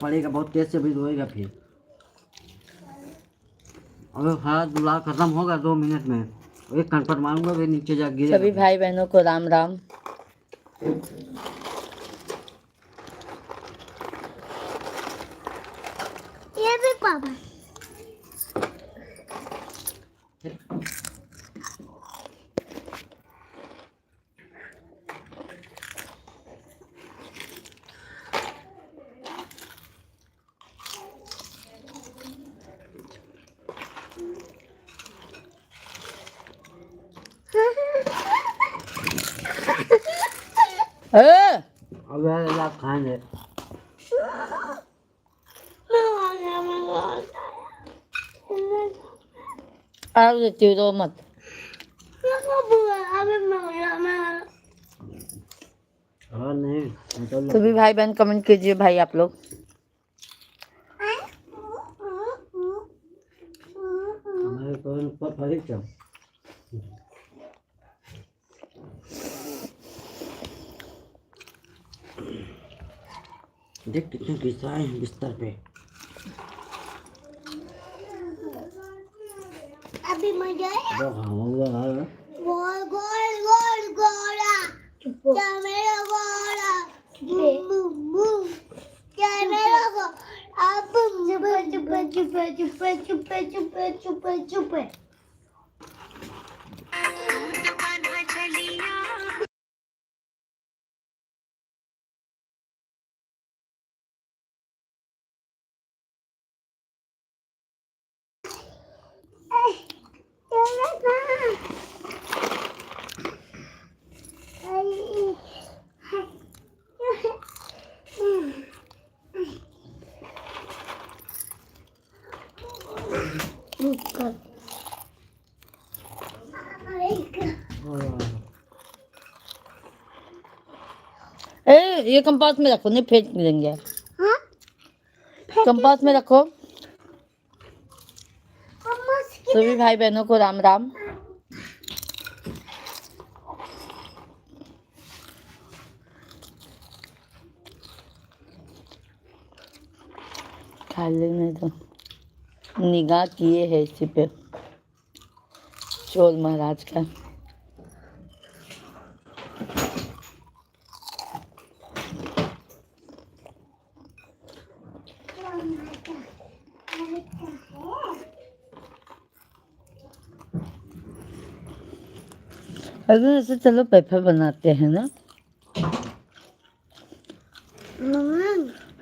पड़ेगा बहुत तेज से भी रोएगा फिर। अगर सारा दुलार खत्म होगा 2 मिनट में, एक कनपट मारूंगा वे नीचे जा गिरेगा। सभी भाई बहनों को राम राम। ये भी पापा अब यार आप खाएंगे। आप देती रो मत। और नहीं मतलब सभी भाई बहन कमेंट कीजिए भाई आप लोग। हमारे कौन पर फरी क्या देख कितने गिसाए हैं बिस्तर पे। अभी मजा आया। गोल गोल गोल गोल गोला क्या मेरा गोला बूम बूम बूम क्या मेरा गोला अब चुप चुप चुप चुप चुप चुप चुप चुप चुप। ये कंपास में रखो, नहीं फेंक देंगे। हाँ? कंपास में रखो। सभी भाई बहनों को राम राम। खा लेने दो। निगाह किए है इसी पे चोर महाराज का। अगर ऐसे चलो पेपर बनाते हैं ना।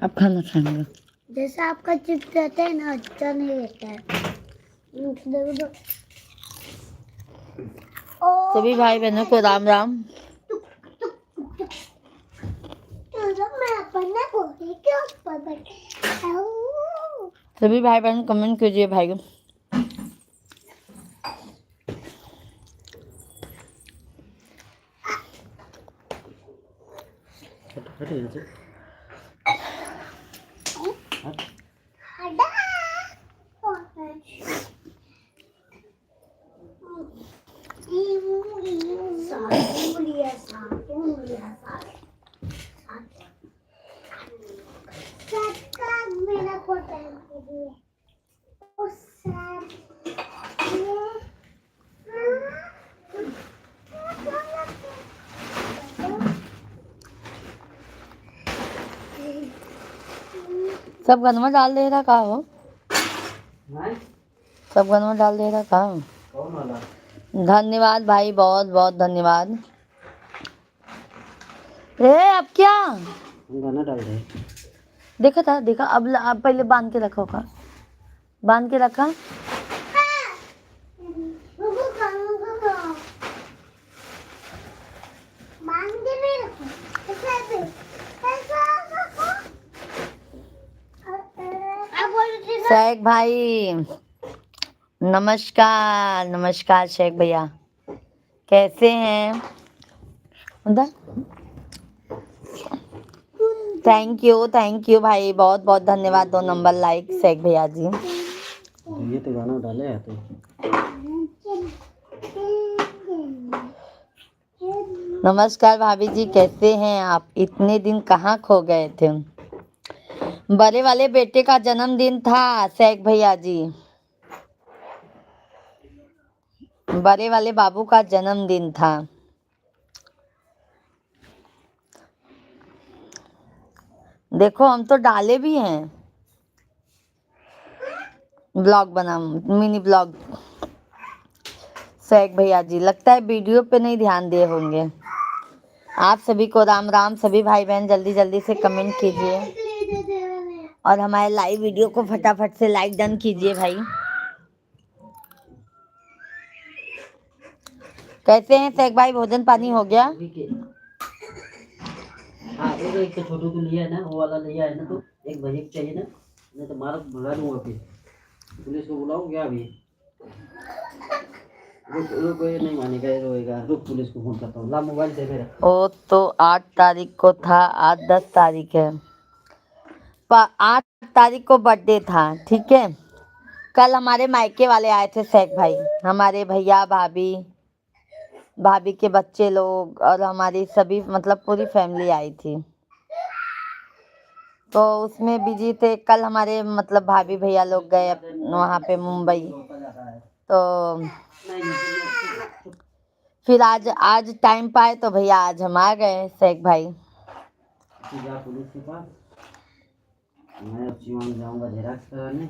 आप खाना खाएंगे। जैसे आपका चिप्स रहता है ना, अच्छा नहीं रहता है। सभी भाई बहनों को राम राम। सभी भाई बहन कमेंट कीजिए भाई। सब गन में डाल दे रहा कहा हो। सब गन में डाल दे रहा कहा हो। कौन वाला? धन्यवाद भाई, बहुत बहुत धन्यवाद। अब क्या गाना डाल दे। देखा था, देखा। अब पहले बांध के रखा होगा, बांध के रखा। शेख भाई नमस्कार, नमस्कार शेख भैया, कैसे हैं? थैंक यू भाई, बहुत बहुत धन्यवाद। 2 नंबर लाइक शेख भैया जी। ये तो गाना डाले है तो। नमस्कार भाभी जी, कैसे हैं आप? इतने दिन कहाँ खो गए थे? बड़े वाले बेटे का जन्मदिन था शेख भैया जी। बड़े वाले बाबू का जन्मदिन था। देखो हम तो डाले भी हैं ब्लॉग बना, मिनी ब्लॉग। शेख भैया जी लगता है वीडियो पे नहीं ध्यान दिए होंगे। आप सभी को राम राम। सभी भाई बहन जल्दी जल्दी से कमेंट कीजिए और हमारे लाइव वीडियो को फटाफट से लाइक डन कीजिए भाई। कैसे हैं शेख भाई, भोजन पानी हो गया? हाँ एक तो छोटू को लिया है ना, वो वाला लिया है ना, तो एक भैया को चाहिए ना, नहीं तो मारा भगा दूंगा फिर। पुलिस को बुलाऊं क्या अभी? रुक ये नहीं मानेगा, ये रोएगा। रुक पुलिस को फोन करता हूँ, ला मोबाइल दे मेरा। वो तो 8 तारीख को था, आज 10 तारीख है। 8 तारीख को बर्थडे था, ठीक है। कल हमारे मायके वाले आए थे शेख भाई, हमारे भैया भाभी, भाभी के बच्चे लोग और हमारी सभी मतलब पूरी फैमिली आई थी, तो उसमें बिजी थे। कल हमारे मतलब भाभी भैया लोग गए वहाँ पे मुंबई, तो फिर आज टाइम पाए तो भैया आज हम आ गए शेख भाई। पुलिस के पास मैं अब जाऊंगा झेराक्स कराने।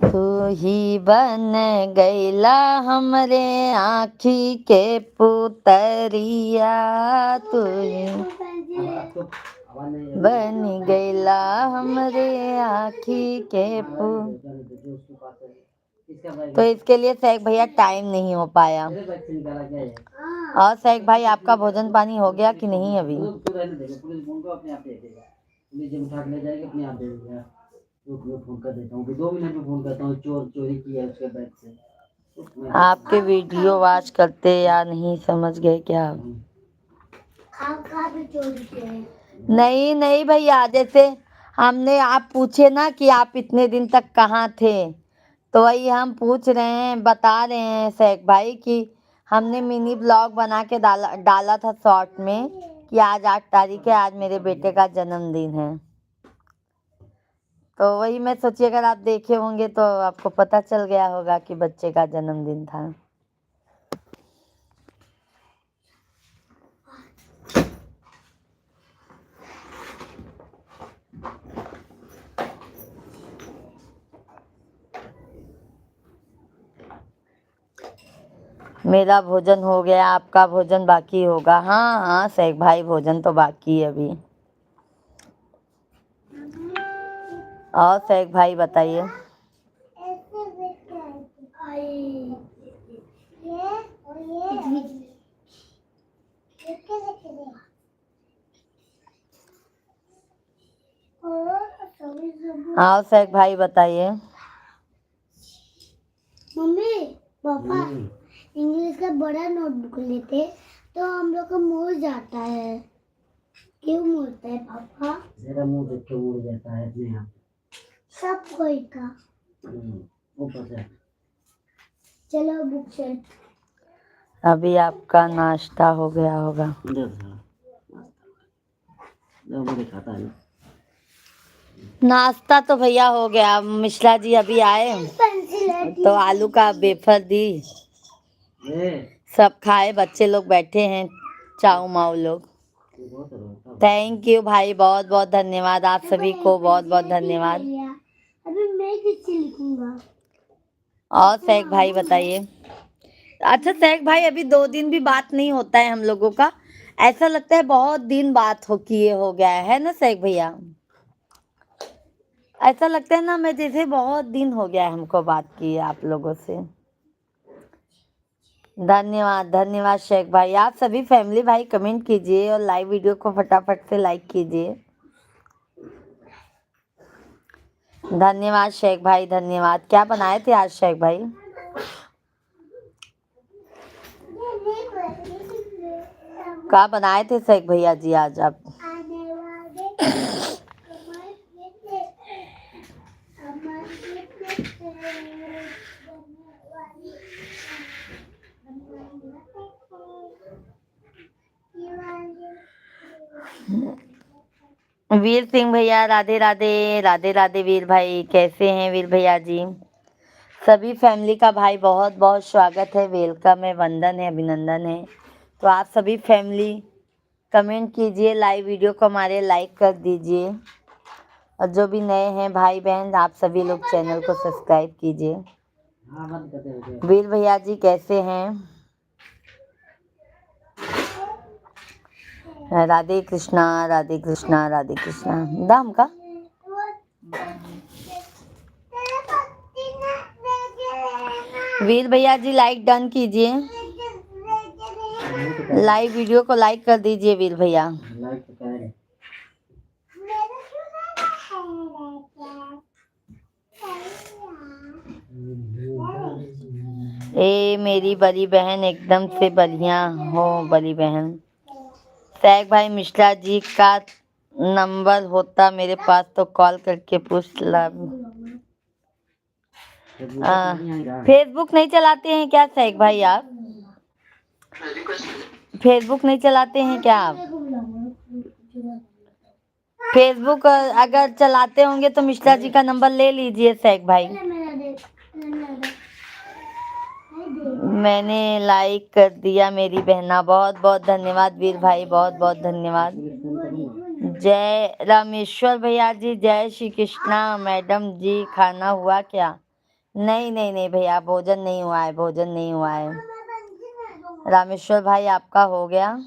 तू ही बन गईला हमरे आँखी के पुतरिया, तू ही बन गईला हमरे आँखी के तो इसके लिए शेख भैया टाइम नहीं हो पाया। और शेख भाई आपका भोजन पानी हो गया कि नहीं अभी? पुलिस जब उठा के ले जाएगी अपने आप दे देगा। रुक मैं फोन कर देता हूँ, 2 मिनट में फोन करता हूँ। चोरी किया है उसके बैग से। आपके वीडियो वॉच करते या नहीं, समझ गए क्या? कहाँ पे चोरी किया है? नहीं नहीं भैया, जैसे हमने आप पूछे ना कि आप इतने दिन तक कहाँ थे, तो वही हम पूछ रहे हैं, बता रहे हैं शेख भाई कि हमने मिनी ब्लॉग बना के डाला था शॉर्ट में कि आज 8 तारीख है, आज मेरे बेटे का जन्मदिन है। तो वही मैं सोची अगर आप देखे होंगे तो आपको पता चल गया होगा कि बच्चे का जन्मदिन था। मेरा भोजन हो गया, आपका भोजन बाकी होगा? हाँ हाँ शेख भाई भोजन तो बाकी है अभी। और शेख भाई बताइए। और शेख भाई बताइए। मम्मी पापा इंग्लिश का बड़ा नोटबुक लेते तो हम लोग का मुड़ जाता है। क्यों मुड़ता है पापा? मेरा मुंह देख के मुड़ जाता है अपने आप। सब कोई का। ऊपर से। चलो बुक चल। अभी आपका नाश्ता हो गया होगा। खाता है। नाश्ता तो भैया हो गया, मिश्रा जी अभी आए तो आलू का वेफर दी, सब खाए, बच्चे लोग बैठे हैं, चाऊ माऊ लोग। थैंक यू भाई, बहुत बहुत धन्यवाद, आप सभी को बहुत बहुत धन्यवाद। अभी मैं किससे लिखूंगा? और शेख भाई बताइए। अच्छा शेख भाई, अभी 2 दिन भी बात नहीं होता है हम लोगों का, ऐसा लगता है बहुत दिन बात हो गया है ना शेख भैया? ऐसा लगता है ना मैं जैसे बहुत दिन हो गया है हमको बात किए आप लोगों से। धन्यवाद धन्यवाद शेख भाई। आप सभी फैमिली भाई कमेंट कीजिए और लाइव वीडियो को फटाफट से लाइक कीजिए। धन्यवाद शेख भाई, धन्यवाद। क्या बनाए थे आज शेख भाई? क्या बनाए थे शेख भैया जी आज आप? वीर सिंह भैया राधे राधे, राधे राधे वीर भाई, कैसे हैं वीर भैया जी? सभी फैमिली का भाई बहुत बहुत स्वागत है, वेलकम है, वंदन है, अभिनंदन है। तो आप सभी फैमिली कमेंट कीजिए, लाइव वीडियो को हमारे लाइक कर दीजिए, और जो भी नए हैं भाई बहन आप सभी लोग चैनल को सब्सक्राइब कीजिए। हाँ बंद कर दे। वीर भैया जी कैसे हैं? राधे कृष्णा, राधे कृष्णा, राधे कृष्णा। दाम का वीर भैया जी लाइक डन कीजिए, लाइव वीडियो को लाइक कर दीजिए वीर भैया। लाइक तो करें। ए मेरी बड़ी बहन एकदम से बढ़िया हो बड़ी बहन। सैक भाई मिश्रा जी का नंबर होता मेरे पास तो कॉल करके पूछ ला। फेसबुक नहीं चलाते हैं क्या सैक भाई आप? फेसबुक नहीं चलाते हैं क्या आप? फेसबुक अगर चलाते होंगे तो मिश्रा जी का नंबर ले लीजिए सैक भाई। मैंने लाइक कर दिया मेरी बहना, बहुत बहुत धन्यवाद वीर भाई, बहुत बहुत धन्यवाद। जय रामेश्वर भैया जी, जय श्री कृष्णा। मैडम जी खाना हुआ क्या? नहीं नहीं नहीं भैया, भोजन नहीं हुआ है, भोजन नहीं हुआ है। रामेश्वर भाई आपका हो गया?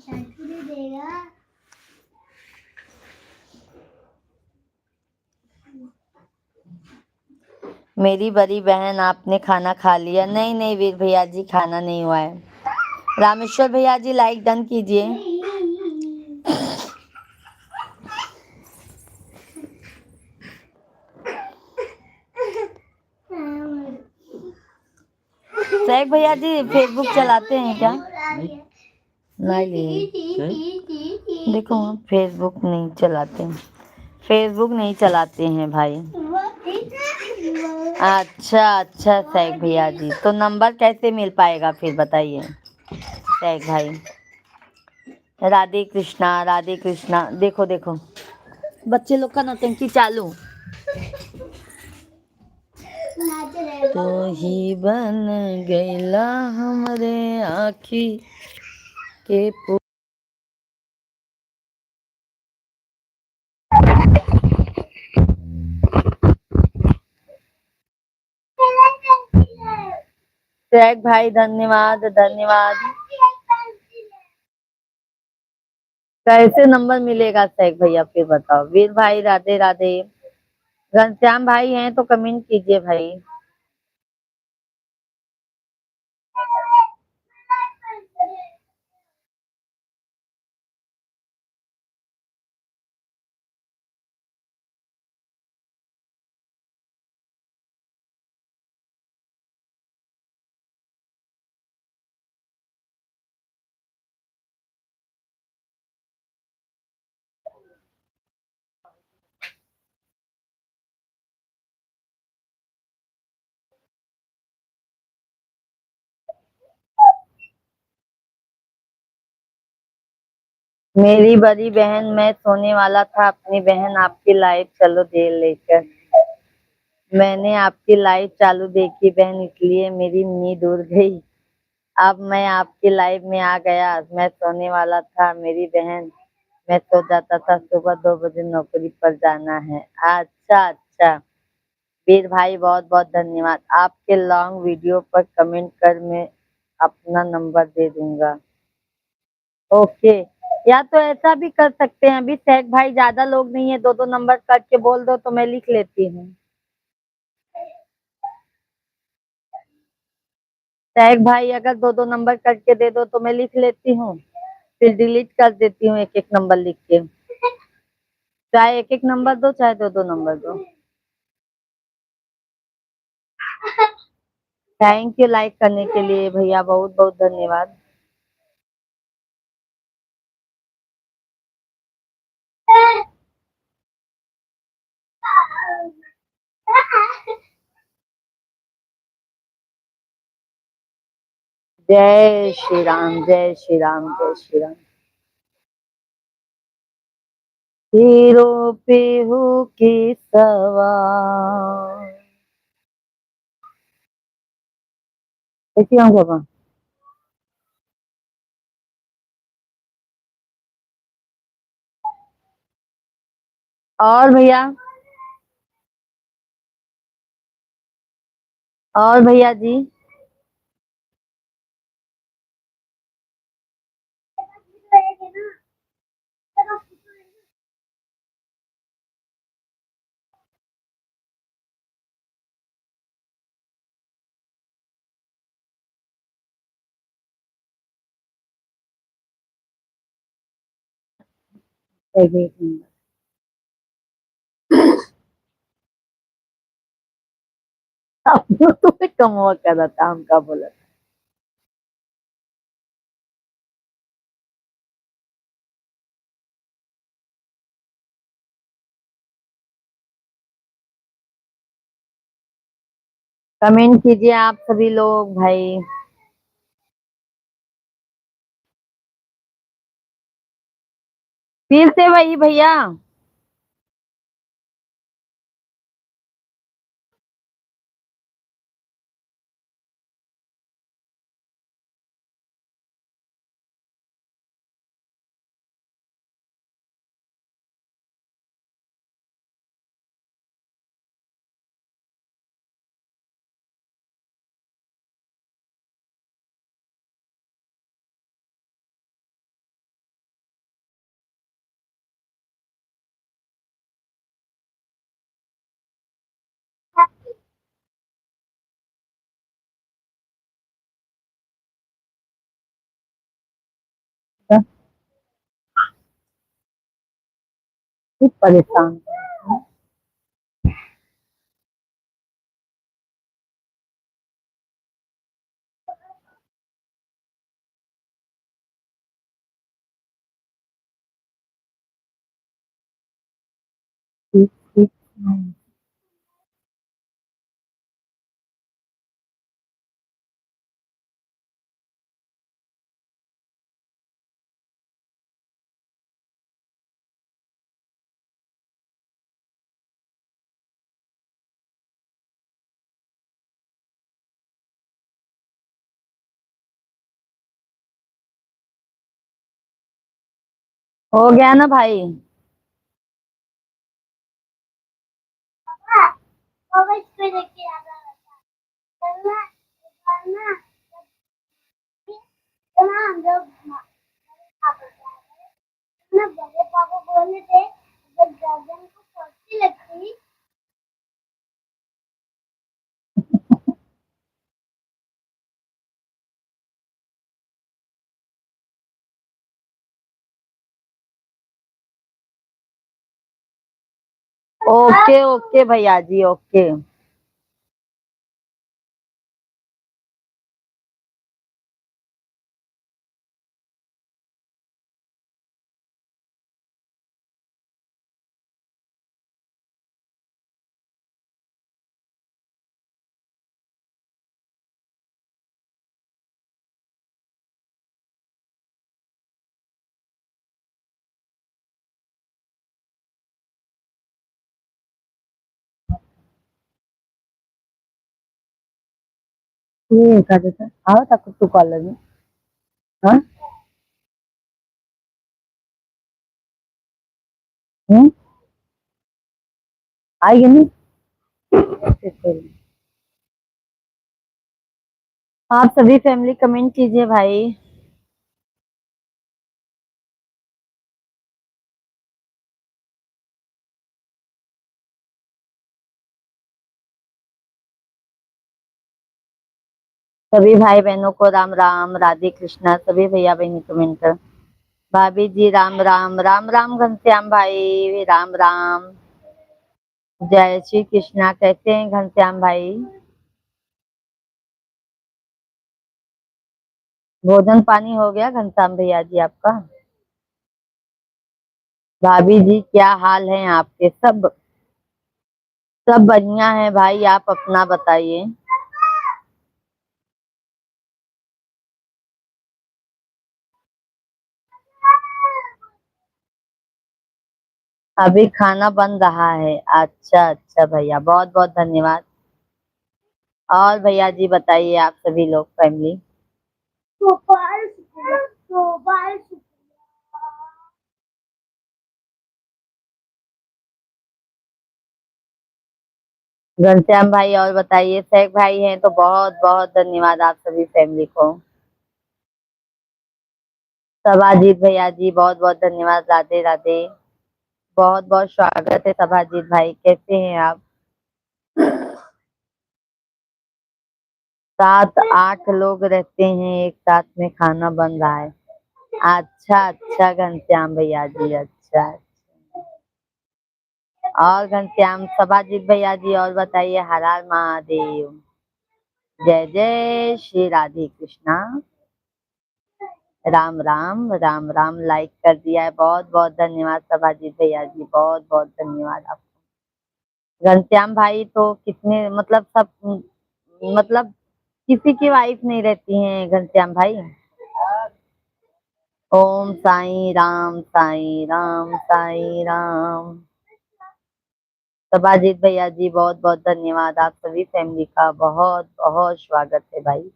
मेरी बड़ी बहन आपने खाना खा लिया? नहीं नहीं वीर भैया जी खाना नहीं हुआ है। रामेश्वर भैया जी लाइक डन कीजिए। सैक भैया जी फेसबुक चलाते हैं क्या? नहीं देखो फेसबुक नहीं चलाते हैं, फेसबुक नहीं चलाते हैं भाई। अच्छा अच्छा सैक भैया जी, तो नंबर कैसे मिल पाएगा फिर बताइए सैक भाई। राधे कृष्णा, राधे कृष्णा। देखो देखो बच्चे लोग का नौटंकी चालू। तो ही बन गईला हमरे आँखी के सैक भाई धन्यवाद धन्यवाद। कैसे नंबर मिलेगा सैक भैया फिर बताओ। वीर भाई राधे राधे। घनश्याम भाई हैं तो कमेंट कीजिए भाई। मेरी बड़ी बहन, मैं सोने वाला था अपनी बहन आपकी लाइव चलो देर लेकर। मैंने आपकी लाइव चालू देखी बहन, इसलिए मेरी नींद उड़ गई। अब मैं आपकी लाइव में आ गया। मैं सोने वाला था मेरी बहन, मैं सो जाता था, सुबह 2 बजे नौकरी पर जाना है। अच्छा अच्छा वीर भाई बहुत बहुत धन्यवाद। आपके लॉन्ग वीडियो पर कमेंट कर मैं अपना नंबर दे दूंगा। ओके, या तो ऐसा भी कर सकते हैं, अभी सैक भाई ज्यादा लोग नहीं है, 2 2 नंबर करके बोल दो तो मैं लिख लेती हूँ। सैक भाई अगर 2 2 नंबर करके दे दो तो मैं लिख लेती हूँ, फिर डिलीट कर देती हूँ एक एक नंबर लिख के। चाहे एक एक नंबर दो चाहे 2 2 नंबर दो। थैंक यू लाइक करने के लिए भैया, बहुत बहुत धन्यवाद। जय श्री राम, जय श्री राम, जय श्री राम। हीरो पे हो के सवार। ऐसी हम बाबा। और भैया, और भैया जी। एक मिनट। तुम्हें कम हुआ कर रहा था, हम का बोला। कमेंट कीजिए आप सभी लोग भाई। फिर से वही भैया। खूब परेशान। ठीक ठीक। हो गया ना भाई। और इस पे देखिए आ रहा है चलना चलना चलना हम लोग ना बड़े पापा बोले थे जब गर्दन को चोटी लगती ओके ओके भैया जी, ओके। ये कर देता आओ तक तू कॉलेज में। हाँ। हम्म। आएगी नहीं। आप सभी फैमिली कमेंट कीजिए भाई। सभी भाई बहनों को राम राम, राधे कृष्णा। सभी भैया बहनी कमेंट कर। भाभी जी राम राम, राम राम घनश्याम भाई, राम राम। जय श्री कृष्णा। कैसे हैं घनश्याम भाई? भोजन पानी हो गया घनश्याम भैया जी आपका? भाभी जी क्या हाल है आपके? सब बढ़िया है भाई, आप अपना बताइए। अभी खाना बन रहा है। अच्छा अच्छा भैया, बहुत बहुत धन्यवाद। और भैया जी बताइए, आप सभी लोग फैमिली। गोपाल शुक्ला, गोपाल शुक्ला। घनश्याम भाई और बताइए, शेख भाई हैं तो बहुत बहुत धन्यवाद आप सभी फैमिली को। सभाजीत भैया जी बहुत बहुत धन्यवाद, राधे राधे। बहुत बहुत स्वागत है सभाजीत भाई, कैसे हैं आप? 7 8 लोग रहते हैं एक साथ में, खाना बन रहा है। अच्छा अच्छा घनश्याम भैया जी, अच्छा। और घनश्याम सभाजीत भैया जी और बताइए, हर हर महादेव। जय जय श्री राधे कृष्णा। राम राम राम राम, लाइक कर दिया है, बहुत बहुत धन्यवाद सभाजीत भैया जी, बहुत बहुत धन्यवाद आपको। घनश्याम भाई तो कितने मतलब सब, मतलब किसी की वाइफ नहीं रहती हैं घनश्याम भाई। ओम साईं राम साईं राम साईं राम। सभाजीत भैया जी बहुत बहुत धन्यवाद, आप सभी फैमिली का बहुत बहुत स्वागत है भाई।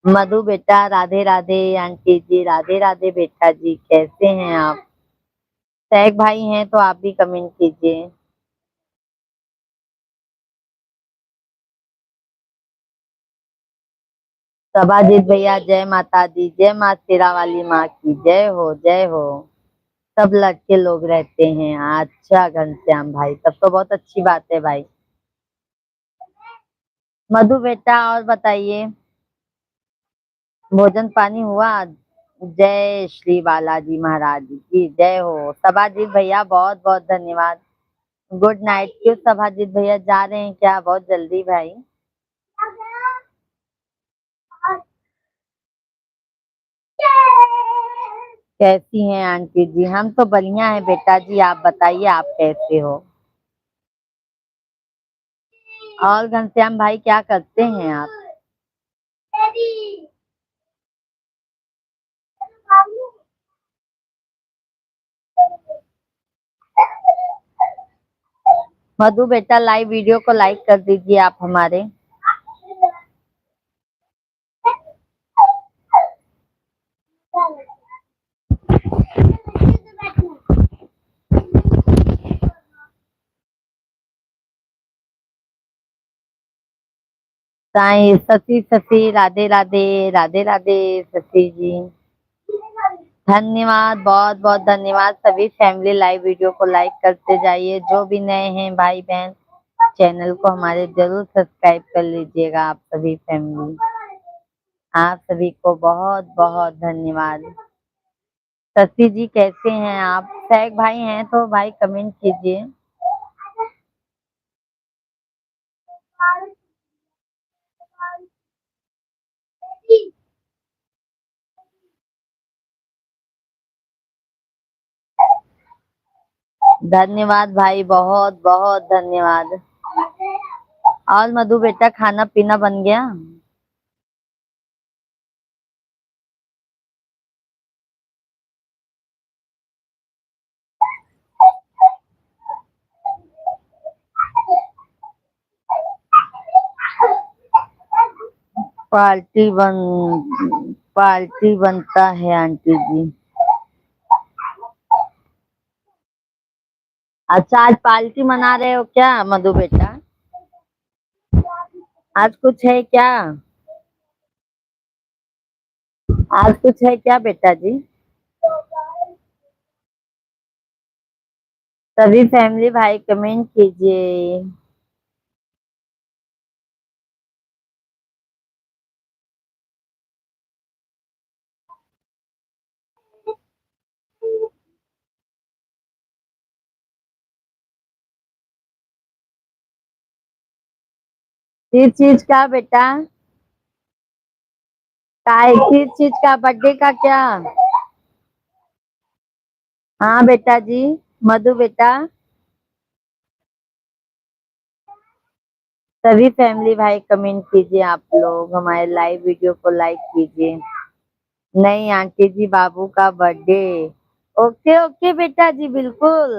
मधु बेटा राधे राधे, आंटी जी राधे राधे, बेटा जी कैसे हैं आप? शेख भाई हैं तो आप भी कमेंट कीजिए। सभाजीत भैया जय माता दी, जय माँ शेरा वाली माँ की जय हो, जय हो। सब लड़के लोग रहते हैं। अच्छा घनश्याम भाई, तब तो बहुत अच्छी बात है भाई। मधु बेटा और बताइए, भोजन पानी हुआ? जय श्री बालाजी महाराज की जय हो। सभाजीत भैया बहुत बहुत धन्यवाद। Good night. क्यों सभाजीत भैया जा रहे हैं क्या बहुत जल्दी भाई? कैसी हैं आंटी जी? हम तो बढ़िया है बेटा जी, आप बताइए आप कैसे हो? और घनश्याम भाई क्या करते हैं आप? मधु बेटा लाइव वीडियो को लाइक कर दीजिए आप हमारे। साईं सती सती राधे राधे, राधे राधे सती जी। धन्यवाद, बहुत बहुत धन्यवाद। सभी फैमिली लाइव वीडियो को लाइक करते जाइए। जो भी नए हैं भाई बहन, चैनल को हमारे जरूर सब्सक्राइब कर लीजिएगा आप सभी फैमिली। आप सभी को बहुत बहुत धन्यवाद। शशि जी कैसे हैं आप? शेख भाई हैं तो भाई कमेंट कीजिए। धन्यवाद भाई, बहुत बहुत धन्यवाद। और मधु बेटा खाना पीना बन गया? पार्टी बन पार्टी बनता है आंटी जी। अच्छा आज पार्टी मना रहे हो क्या मधु बेटा? आज कुछ है क्या? आज कुछ है क्या बेटा जी? सभी फैमिली भाई कमेंट कीजिए। किस चीज का बेटा? काय किस चीज का, बर्थडे का क्या? हाँ बेटा जी। मधु बेटा सभी फैमिली भाई कमेंट कीजिए, आप लोग हमारे लाइव वीडियो को लाइक कीजिए। नहीं आंटी जी, बाबू का बर्थडे। ओके ओके बेटा जी, बिल्कुल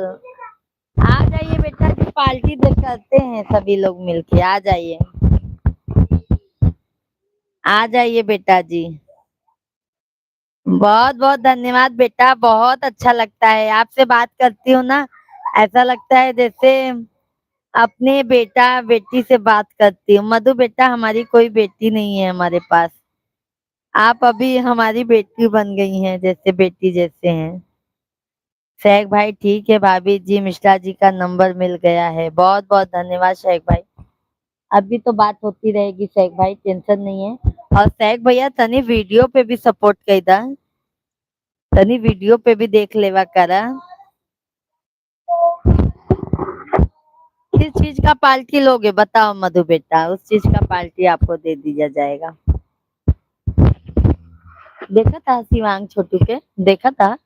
आ जाइए बेटा जी, पार्टी दे करते हैं सभी लोग मिलके। आ जाइए, आ जाइए बेटा जी। बहुत बहुत धन्यवाद बेटा, बहुत अच्छा लगता है आपसे बात करती हूँ ना। ऐसा लगता है जैसे अपने बेटा बेटी से बात करती हूँ। मधु बेटा, हमारी कोई बेटी नहीं है हमारे पास। आप अभी हमारी बेटी बन गई हैं, जैसे बेटी जैसे हैं। शेख भाई ठीक है, भाभी जी मिश्रा जी का नंबर मिल गया है। बहुत बहुत धन्यवाद शेख भाई। अभी तो बात होती रहेगी शेख भाई, टेंशन नहीं है। और शेख भैया तनी वीडियो पे भी सपोर्ट कईदा, तनी वीडियो पे भी देख लेवा करा। किस चीज का पार्टी लोगे बताओ मधु बेटा, उस चीज का पार्टी आपको दे दिया जाएगा। देखा था शिवांग छोटू के, देखा था।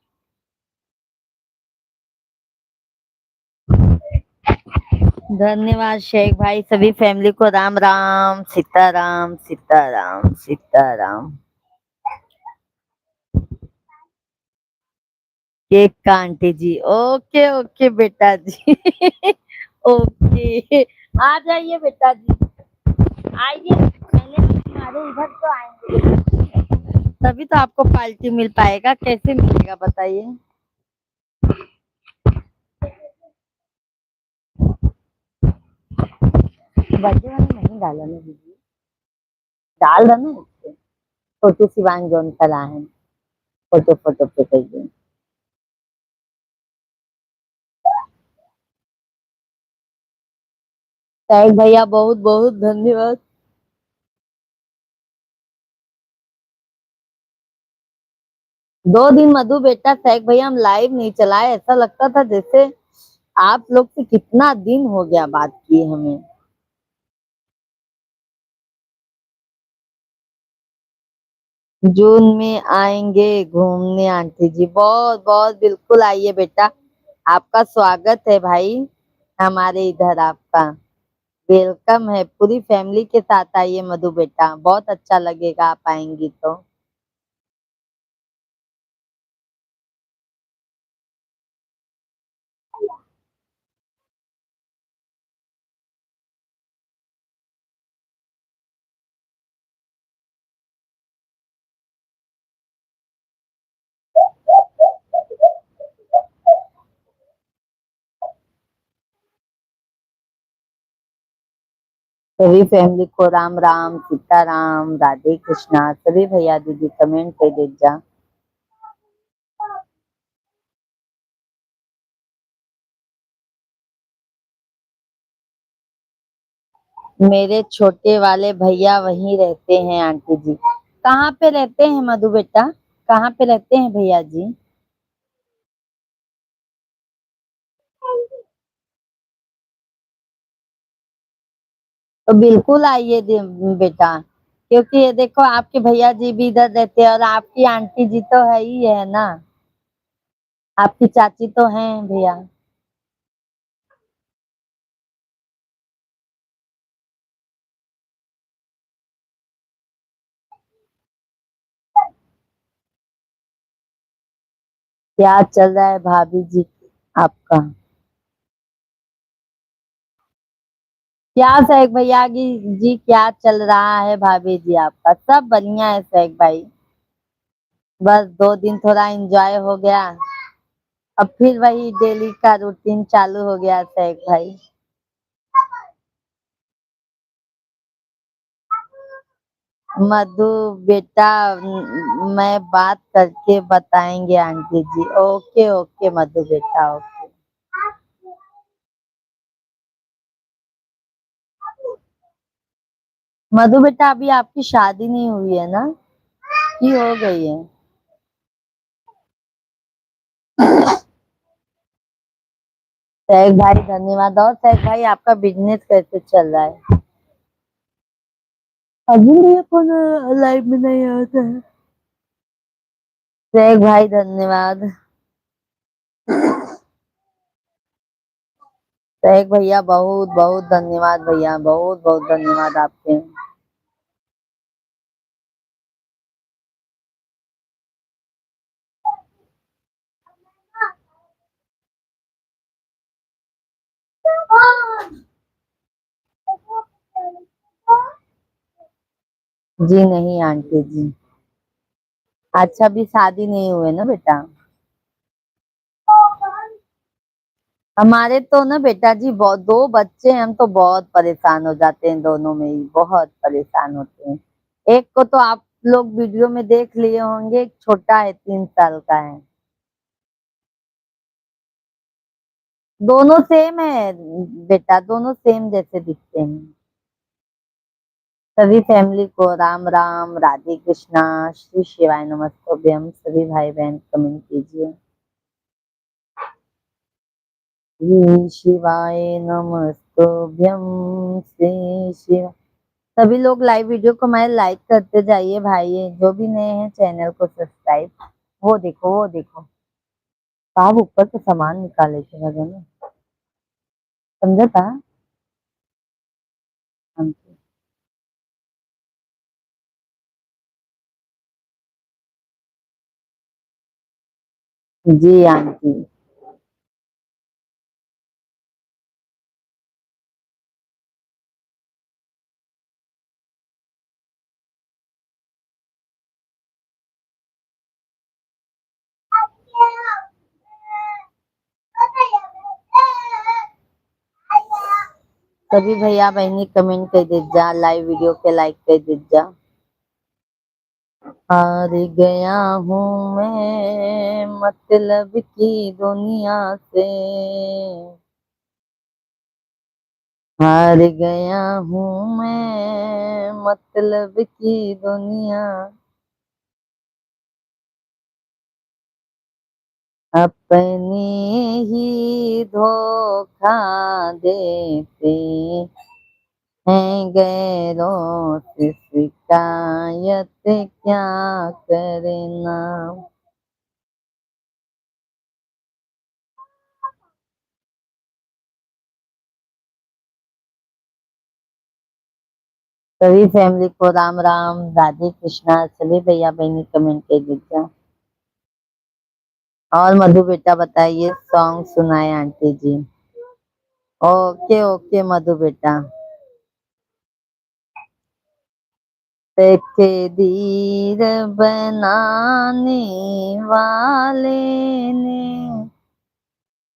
धन्यवाद शेख भाई, सभी फैमिली को राम राम, सीताराम सीताराम सीताराम। केक का आंटी जी, ओके ओके बेटा जी। ओके, आ जाइए बेटा जी, आइए, पहले हमारे इधर तो आएंगे, तभी तो आपको पार्टी मिल पाएगा। कैसे मिलेगा बताइए। बर्थडे वाला नहीं डाला ना दीदी, डाल रहा ना इससे। छोटू शिवांग जोन कला है, फोटो फोटो पे कहिए। टैग भैया बहुत बहुत धन्यवाद। 2 दिन मधु बेटा सैक भैया हम लाइव नहीं चलाए, ऐसा लगता था जैसे आप लोग से कितना दिन हो गया बात किए हमें। जून में आएंगे घूमने आंटी जी, बहुत बहुत बिल्कुल आइए बेटा, आपका स्वागत है भाई हमारे इधर। आपका वेलकम है, पूरी फैमिली के साथ आइए मधु बेटा, बहुत अच्छा लगेगा आप आएंगी तो। सभी फैमिली को राम राम सीताराम राधे कृष्णा। सभी भैया दीदी कमेंट पे दे जा। मेरे छोटे वाले भैया वहीं रहते हैं आंटी जी। कहाँ पे रहते हैं मधु बेटा, कहाँ पे रहते हैं भैया जी। तो बिल्कुल आइए बेटा, क्योंकि ये देखो आपके भैया जी भी इधर रहते हैं और आपकी आंटी जी तो है ही है ना, आपकी चाची तो हैं भैया। क्या चल रहा है भाभी जी आपका। क्या शेख भैया की जी, क्या चल रहा है भाभी जी आपका। सब बढ़िया है शेख भाई, बस 2 दिन थोड़ा एंजॉय हो गया, अब फिर वही डेली का रूटीन चालू हो गया शेख भाई। मधु बेटा मैं बात करके बताएंगे आंटी जी। ओके ओके मधु बेटा, ओके। मधु बेटा अभी आपकी शादी नहीं हुई है ना, की हो गई है। शेख भाई धन्यवाद। और शेख भाई आपका बिजनेस कैसे चल रहा है। अभी ये कौन लाइव में नहीं आता है। शेख भाई धन्यवाद। शेख भैया बहुत बहुत धन्यवाद भैया, बहुत बहुत धन्यवाद आपके। जी नहीं आंटी जी। अच्छा अभी शादी नहीं हुए ना बेटा। हमारे तो ना बेटा जी बहुत, दो बच्चे हैं, हम तो बहुत परेशान हो जाते हैं, दोनों में ही बहुत परेशान होते हैं। एक को तो आप लोग वीडियो में देख लिए होंगे, एक छोटा है 3 साल का है। दोनों सेम है बेटा, दोनों सेम जैसे दिखते हैं। सभी फैमिली को राम राम, राधे कृष्णा, श्री शिवाय नमस्तुभ्यम। सभी भाई बहन कमेंट कीजिए। श्री शिवाय नमस्तुभ्यम, श्री शिव। सभी लोग लाइव वीडियो को हमारे लाइक करते जाइए भाई, जो भी नए हैं चैनल को सब्सक्राइब। वो देखो वो देखो, साहब ऊपर से सामान निकाले थे भगवान, समझा था। हाँ जी आंटी। सभी भैया बहनी कमेंट कर दीजा, लाइव वीडियो के लाइक कर दीजा। हार गया हूँ मैं मतलब की दुनिया से, हार गया हूँ मैं मतलब की दुनिया, अपने ही धोखा देते हैं, गैरों से शिकायत क्या करना। सभी फैमिली को राम राम, राधे कृष्णा। सभी भैया बहनी कमेंट कर दीजिए। और मधु बेटा बताइए, सॉन्ग सुनाए आंटी जी। ओके ओके मधु बेटा। तकदीर बनाने वाले ने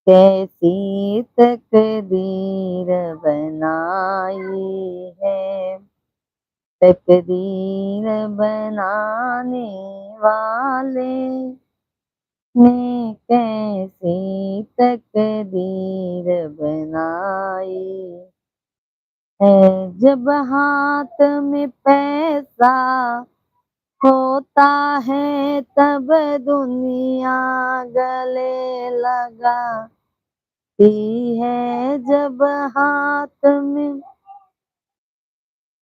कैसी तकदीर बनाई है, तकदीर बनाने वाले ने कैसी तकदीर बनाई है। जब हाथ में पैसा होता है तब दुनिया गले लगाती है, जब हाथ में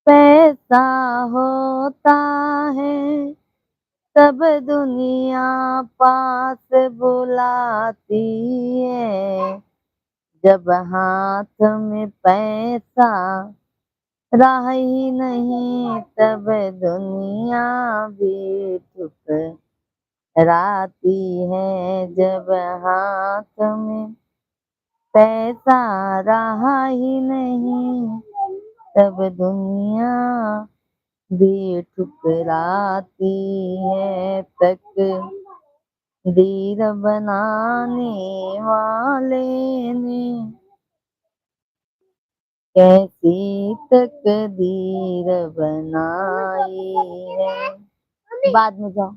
पैसा होता है तब दुनिया पास बुलाती है, जब हाथ में पैसा रहा ही नहीं तब दुनिया भी ठुकराती है, जब हाथ में पैसा रहा ही नहीं तब दुनिया भी ठुकराती है, तकदीर बनाने वाले ने कैसी तकदीर बनाई है। बाद में जाओ।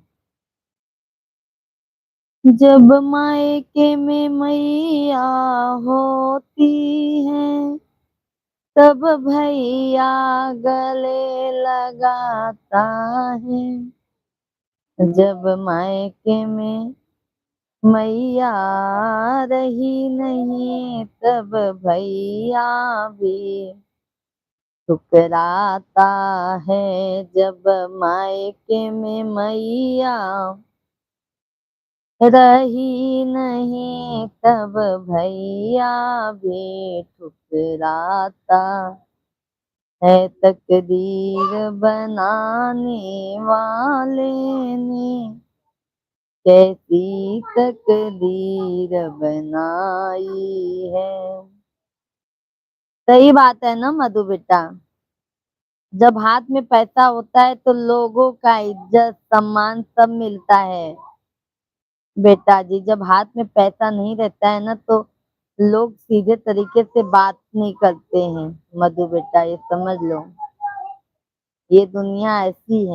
जब मायके में मैया होती है तब भैया गले लगाता है, जब मायके में मैया रही नहीं तब भैया भी ठुकराता है, जब मायके में मैया रही नहीं तब भैया भी ठुकराता है, तकदीर बनाने वाले ने कैसी तकदीर बनाई है। सही बात है ना मधु बेटा। जब हाथ में पैसा होता है तो लोगों का इज्जत सम्मान सब मिलता है बेटा जी। जब हाथ में पैसा नहीं रहता है ना तो लोग सीधे तरीके से बात नहीं करते हैं। मधु बेटा ये समझ लो, ये दुनिया ऐसी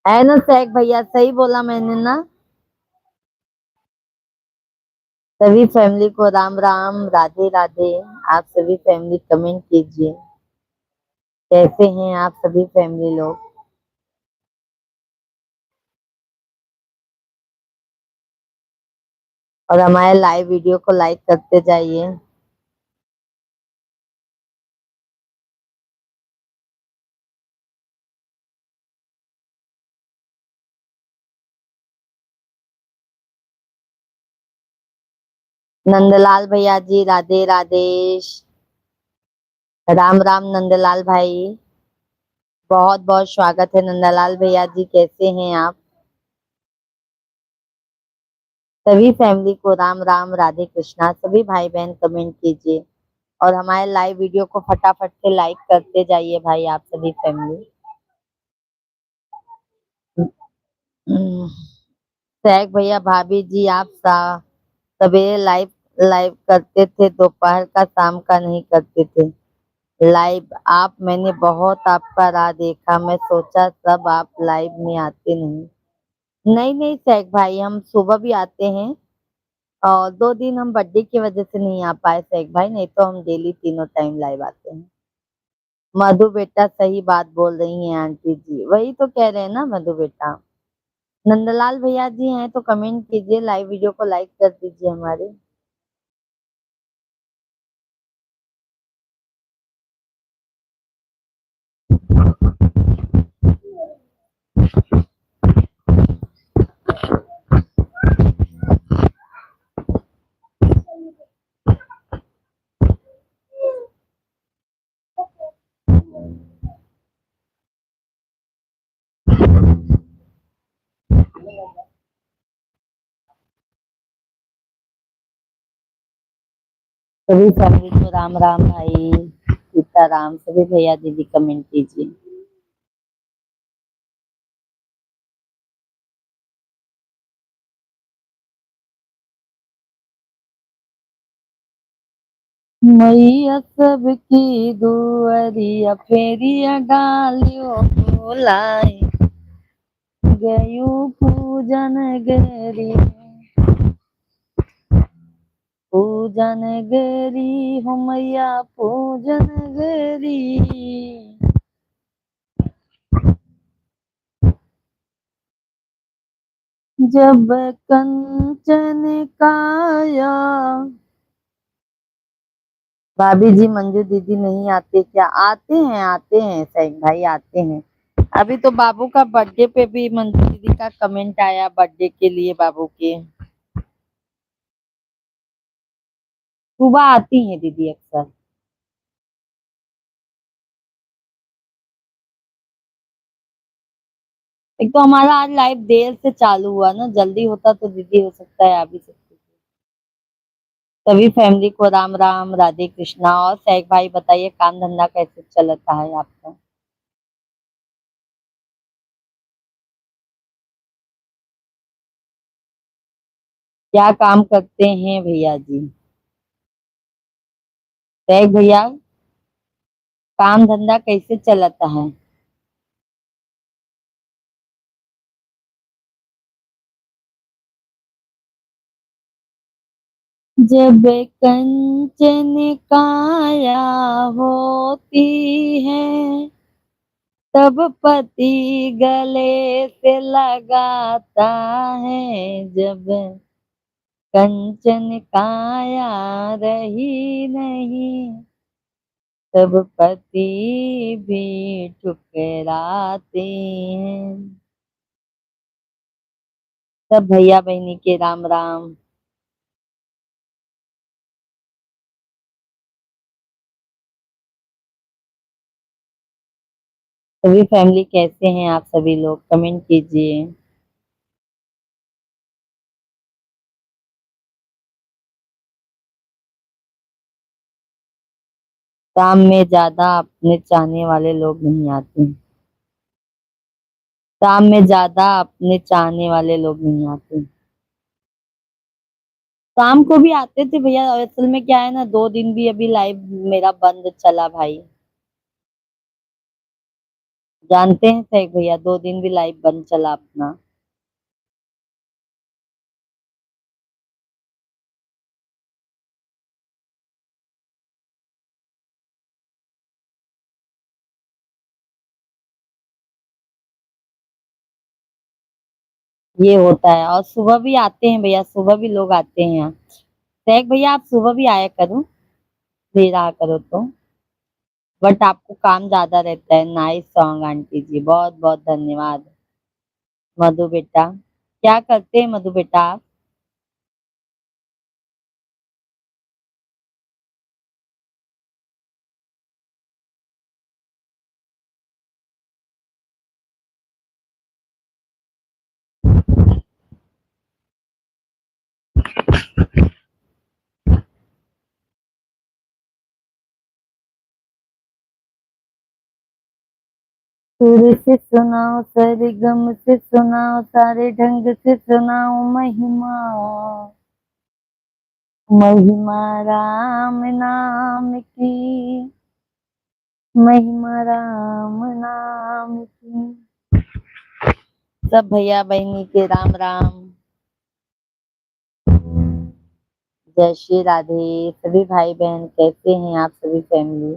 है ना शेख भैया, सही बोला मैंने ना। सभी फैमिली को राम राम, राधे राधे। आप सभी फैमिली कमेंट कीजिए, कैसे हैं आप सभी फैमिली लोग। और हमारे लाइव वीडियो को लाइक करते जाइए। नंदलाल भैया जी राधे राधेश, राम राम नंदलाल भाई, बहुत बहुत स्वागत है नंदलाल भैया जी, कैसे हैं आप। सभी फैमिली को राम राम राधे कृष्णा। सभी भाई बहन कमेंट कीजिए और हमारे लाइव वीडियो को फटाफट से लाइक करते जाइए भाई आप सभी फैमिली। शेख भैया भाभी जी आप सवेरे लाइव लाइव करते थे, दोपहर का शाम का नहीं करते थे लाइव आप। मैंने बहुत आपका राह देखा, मैं सोचा सब आप लाइव में आते नहीं। नहीं नहीं शेख भाई, हम सुबह भी आते हैं और 2 दिन हम बर्थडे की वजह से नहीं आ पाए शेख भाई, नहीं तो हम डेली तीनों टाइम लाइव आते हैं। मधु बेटा सही बात बोल रही हैं आंटी जी, वही तो कह रहे हैं ना मधु बेटा। नंदलाल भैया जी हैं तो कमेंट कीजिए, लाइव वीडियो को लाइक कर दीजिए हमारे। सभी फैमिली को राम राम भाई, सीताराम। सभी भैया दीदी कमेंट कीजिए। मैया सबकी दुआरिया फेरिया डालियो लाई, गयू पूजन गरी, पूजन गरी हो मैया पूजन गरी। जब कंचन काया। भाभी जी मंजू दीदी नहीं आते क्या? आते हैं सही भाई आते हैं। अभी तो बाबू का बर्थडे पे भी मंजू दीदी का कमेंट आया बर्थडे के लिए बाबू के। सुबह आती हैं दीदी अक्सर। एक तो हमारा आज लाइव देर से चालू हुआ ना, जल्दी होता तो दीदी हो सकता है आ भी सकती थी। सभी फैमिली को राम राम राधे कृष्णा। और सैक भाई बताइए काम धंधा कैसे चलता है आपका। क्या काम करते हैं भैया जी सैक भैया, काम धंधा कैसे चलता है। जब कंचन काया होती है तब पति गले से लगाता है, जब कंचन काया रही नहीं तब पति भी ठुकराते हैं। सब भैया बहनी के राम राम। सभी फैमिली कैसे हैं आप सभी लोग कमेंट कीजिए। शाम में ज्यादा अपने चाहने वाले लोग नहीं आते। शाम में ज्यादा अपने चाहने वाले लोग नहीं आते। शाम को भी आते थे भैया, असल में क्या है ना, 2 दिन भी अभी लाइव मेरा बंद चला भाई। जानते हैं शेख भैया, 2 दिन भी लाइव बंद चला अपना। ये होता है, और सुबह भी आते हैं भैया, सुबह भी लोग आते हैं यहाँ। शेख भैया आप सुबह भी आया करो, दे रहा करो तो। बट आपको काम ज्यादा रहता है। नाइस सॉन्ग आंटी जी, बहुत बहुत धन्यवाद। मधु बेटा, क्या करते हैं मधु बेटा आप? सुर से सुनाओ, सरगम से सुनाओ, सारे ढंग से सुनाओ महिमा। महिमा राम नाम की, महिमा राम नाम की। सब भैया बहनी के राम राम, जय श्री राधे। सभी भाई बहन कैसे हैं आप सभी फैमिली?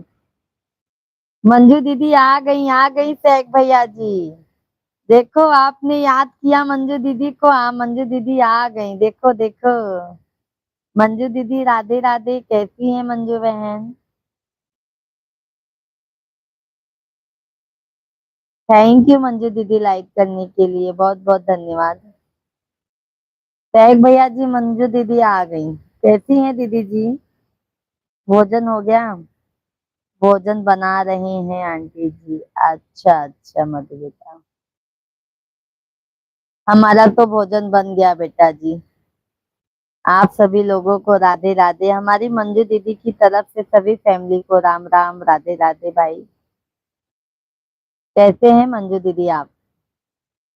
मंजू दीदी आ गई शेख भैया जी। देखो आपने याद किया मंजू दीदी को। हाँ मंजू दीदी आ गई, देखो देखो। मंजू दीदी राधे राधे, कैसी है मंजू बहन? थैंक यू मंजू दीदी लाइक करने के लिए, बहुत बहुत धन्यवाद। शेख भैया जी मंजू दीदी आ गई, कैसी हैं दीदी जी? भोजन हो गया? भोजन बना रहे हैं आंटी जी। अच्छा अच्छा मधु बेटा, हमारा तो भोजन बन गया बेटा जी। आप सभी लोगों को राधे राधे, हमारी मंजू दीदी की तरफ से सभी फैमिली को राम राम, राधे राधे भाई। कैसे हैं मंजू दीदी आप?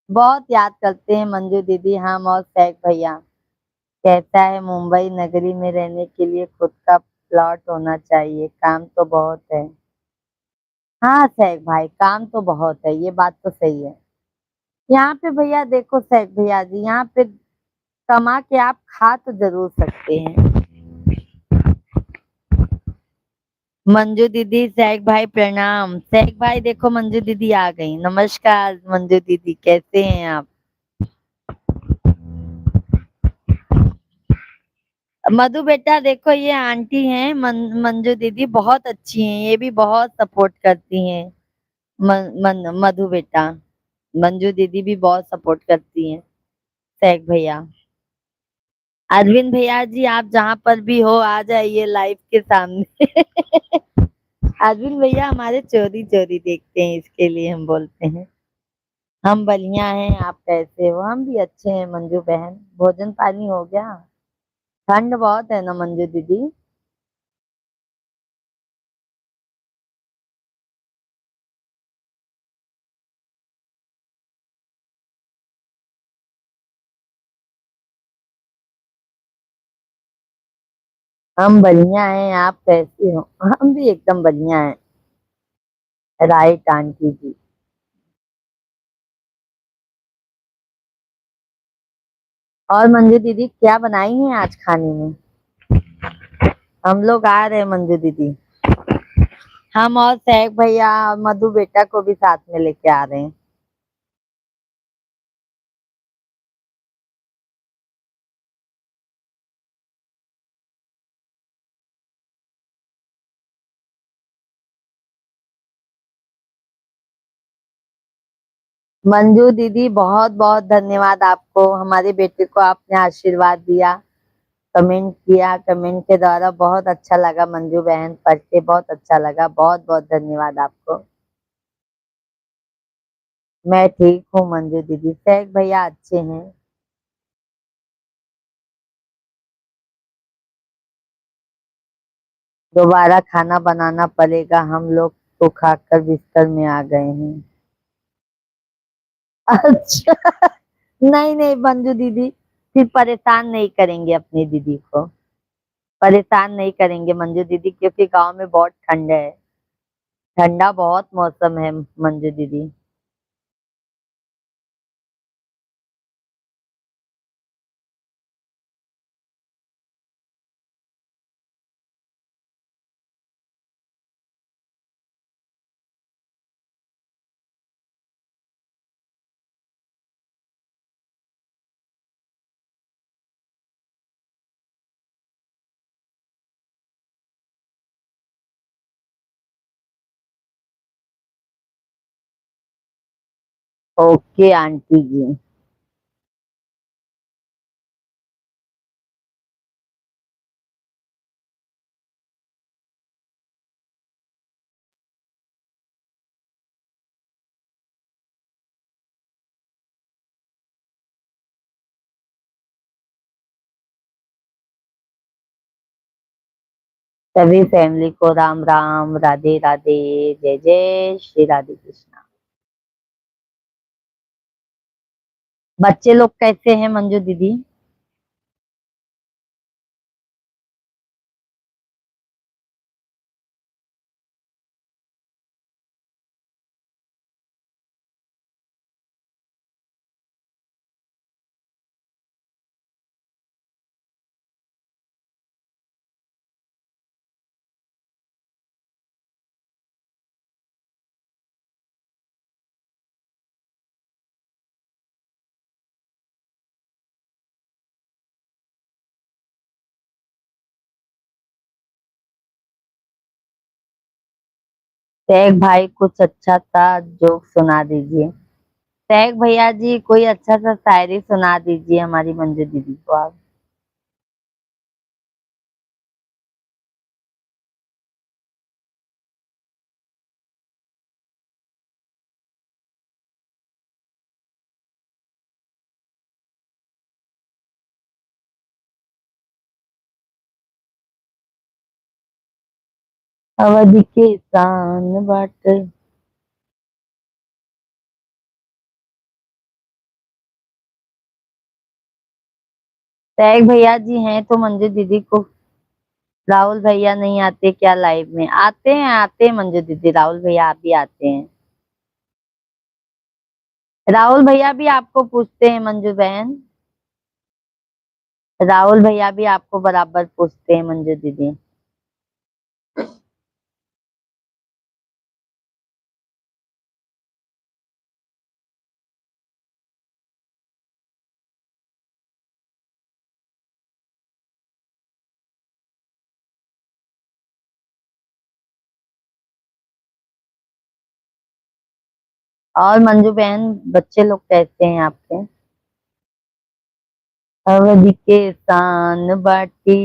बहुत याद करते हैं मंजू दीदी हम और शेख भैया। कहता है मुंबई नगरी में रहने के लिए खुद का प्लॉट होना चाहिए, काम तो बहुत है। हाँ शेख भाई, काम तो बहुत है, ये बात तो सही है। यहाँ पे भैया देखो शेख भैया जी, यहाँ पे कमा के आप खा तो जरूर सकते हैं। मंजू दीदी, शेख भाई प्रणाम। शेख भाई देखो मंजू दीदी आ गई, नमस्कार मंजू दीदी, कैसे हैं आप? मधु बेटा देखो ये आंटी हैं मंजू दीदी, बहुत अच्छी हैं, ये भी बहुत सपोर्ट करती हैं। मधु बेटा, मंजू दीदी भी बहुत सपोर्ट करती हैं शेख भैया। अरविंद भैया जी आप जहाँ पर भी हो आ जाइए लाइव के सामने। अरविंद भैया हमारे चोरी चोरी देखते हैं, इसके लिए हम बोलते हैं। हम बढ़िया हैं, आप कैसे हो? हम भी अच्छे हैं मंजू बहन। भोजन पानी हो गया? ठंड बहुत है ना मंजू दीदी? हम बढ़िया हैं, आप कैसे हो? हम भी एकदम बढ़िया हैं। राइट आंटी जी। और मंजू दीदी क्या बनाई हैं आज खाने में? हम लोग आ रहे हैं मंजू दीदी, हम और शेख भैया और मधु बेटा को भी साथ में लेके आ रहे हैं। मंजू दीदी बहुत बहुत धन्यवाद आपको, हमारे बेटे को आपने आशीर्वाद दिया, कमेंट किया, कमेंट के द्वारा बहुत अच्छा लगा मंजू बहन, पढ़ के बहुत अच्छा लगा, बहुत बहुत धन्यवाद आपको। मैं ठीक हूँ मंजू दीदी, शेख भैया अच्छे हैं। दोबारा खाना बनाना पड़ेगा, हम लोग तो खाकर बिस्तर में आ गए हैं। अच्छा। नहीं नहीं मंजू दीदी, फिर परेशान नहीं करेंगे अपनी दीदी को, परेशान नहीं करेंगे मंजू दीदी, क्योंकि गांव में बहुत ठंड है, ठंडा बहुत मौसम है मंजू दीदी। ओके आंटी जी। सभी फैमिली को राम राम, राधे राधे, जय जय श्री राधे कृष्णा। बच्चे लोग कैसे हैं मंजू दीदी? शेख भाई कुछ अच्छा सा जोक सुना दीजिए। शेख भैया जी कोई अच्छा सा शायरी सुना दीजिए हमारी मंजू दीदी को आप। अवधि के शान बाटे। शेख भैया जी हैं तो मंजू दीदी को, राहुल भैया नहीं आते क्या लाइव में? आते हैं, आते हैं मंजू दीदी, राहुल भैया आप भी आते हैं। राहुल भैया भी आपको पूछते हैं मंजू बहन, राहुल भैया भी आपको बराबर पूछते हैं मंजू दीदी। और मंजू बहन बच्चे लोग कैसे हैं आपके? अवधि के शान बाटी।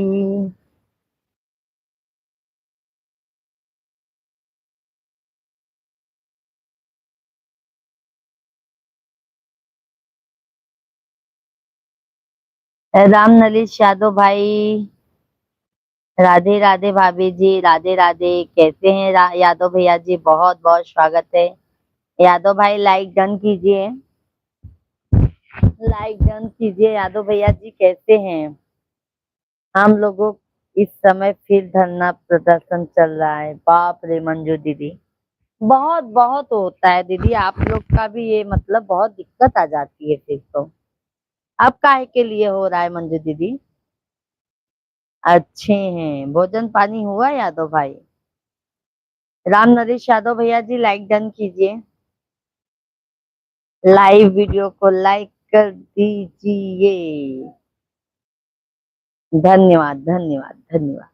राम नरेश यादव भाई, राधे राधे भाभी जी, राधे राधे, कैसे हैं यादव भैया जी? बहुत बहुत स्वागत है। यादव भाई लाइक डन कीजिए, लाइक डन कीजिए यादव भैया जी, कैसे हैं? हम लोगों इस समय फिर धरना प्रदर्शन चल रहा है, बाप रे मंजू दीदी, बहुत बहुत होता है दीदी, आप लोग का भी ये मतलब बहुत दिक्कत आ जाती है फिर तो। अब काहे के लिए हो रहा है मंजू दीदी? अच्छे हैं, भोजन पानी हुआ यादव भाई? राम नरेश यादव भैया जी लाइक डन कीजिए, लाइव वीडियो को लाइक कर दीजिए। धन्यवाद धन्यवाद धन्यवाद।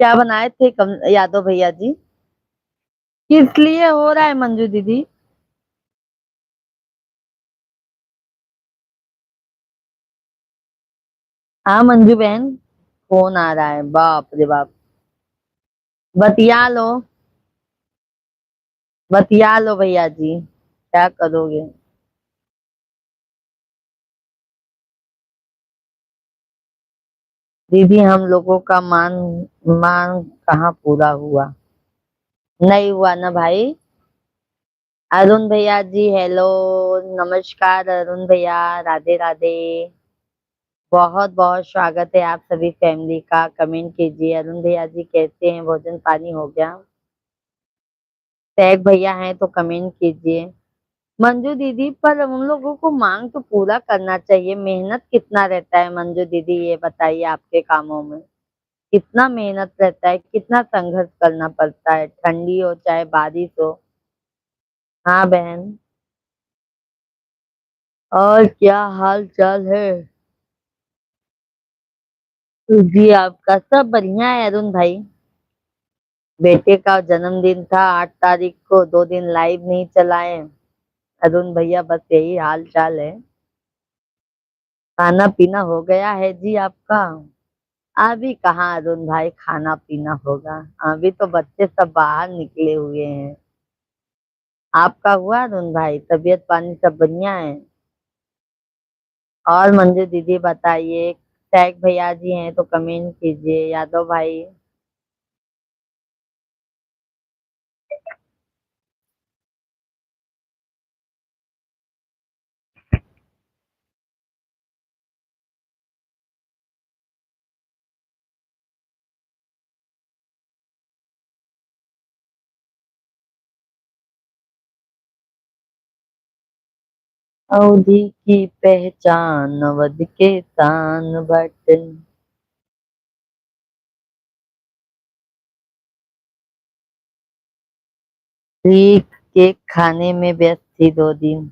क्या बनाए थे यादव भैया जी? किस लिए हो रहा है मंजू दीदी? हाँ मंजू बहन, फोन आ रहा है, बाप रे बाप। बतिया लो, बतिया लो भैया जी, क्या करोगे? दीदी हम लोगों का मान कहाँ पूरा हुआ? नहीं हुआ ना भाई। अरुण भैया जी हेलो, नमस्कार अरुण भैया, राधे राधे। बहुत बहुत स्वागत है आप सभी फैमिली का। कमेंट कीजिए। अरुण भैया जी कैसे हैं? भोजन पानी हो गया? टैग भैया हैं तो कमेंट कीजिए। मंजू दीदी पर उन लोगों को मांग तो पूरा करना चाहिए। मेहनत कितना रहता है मंजू दीदी, ये बताइए आपके कामों में कितना मेहनत रहता है, कितना संघर्ष करना पड़ता है, ठंडी हो चाहे बारिश हो। हाँ बहन। और क्या हाल चाल है? जी आपका सब बढ़िया है अरुण भाई। बेटे का जन्मदिन था 8 तारीख को, 2 दिन लाइव नहीं चलाए अरुण भैया, बस यही हाल चाल है। खाना पीना हो गया है जी आपका? अभी कहाँ अरुण भाई खाना पीना होगा, अभी तो बच्चे सब बाहर निकले हुए हैं। आपका हुआ अरुण भाई? तबीयत पानी सब बढ़िया है? और मंजू दीदी बताइए। टैग भैया जी हैं तो कमेंट कीजिए। यादव भाई। अवधि की पहचान अवध के शान बट। ठीक। केक खाने में व्यस्त थी 2 दिन।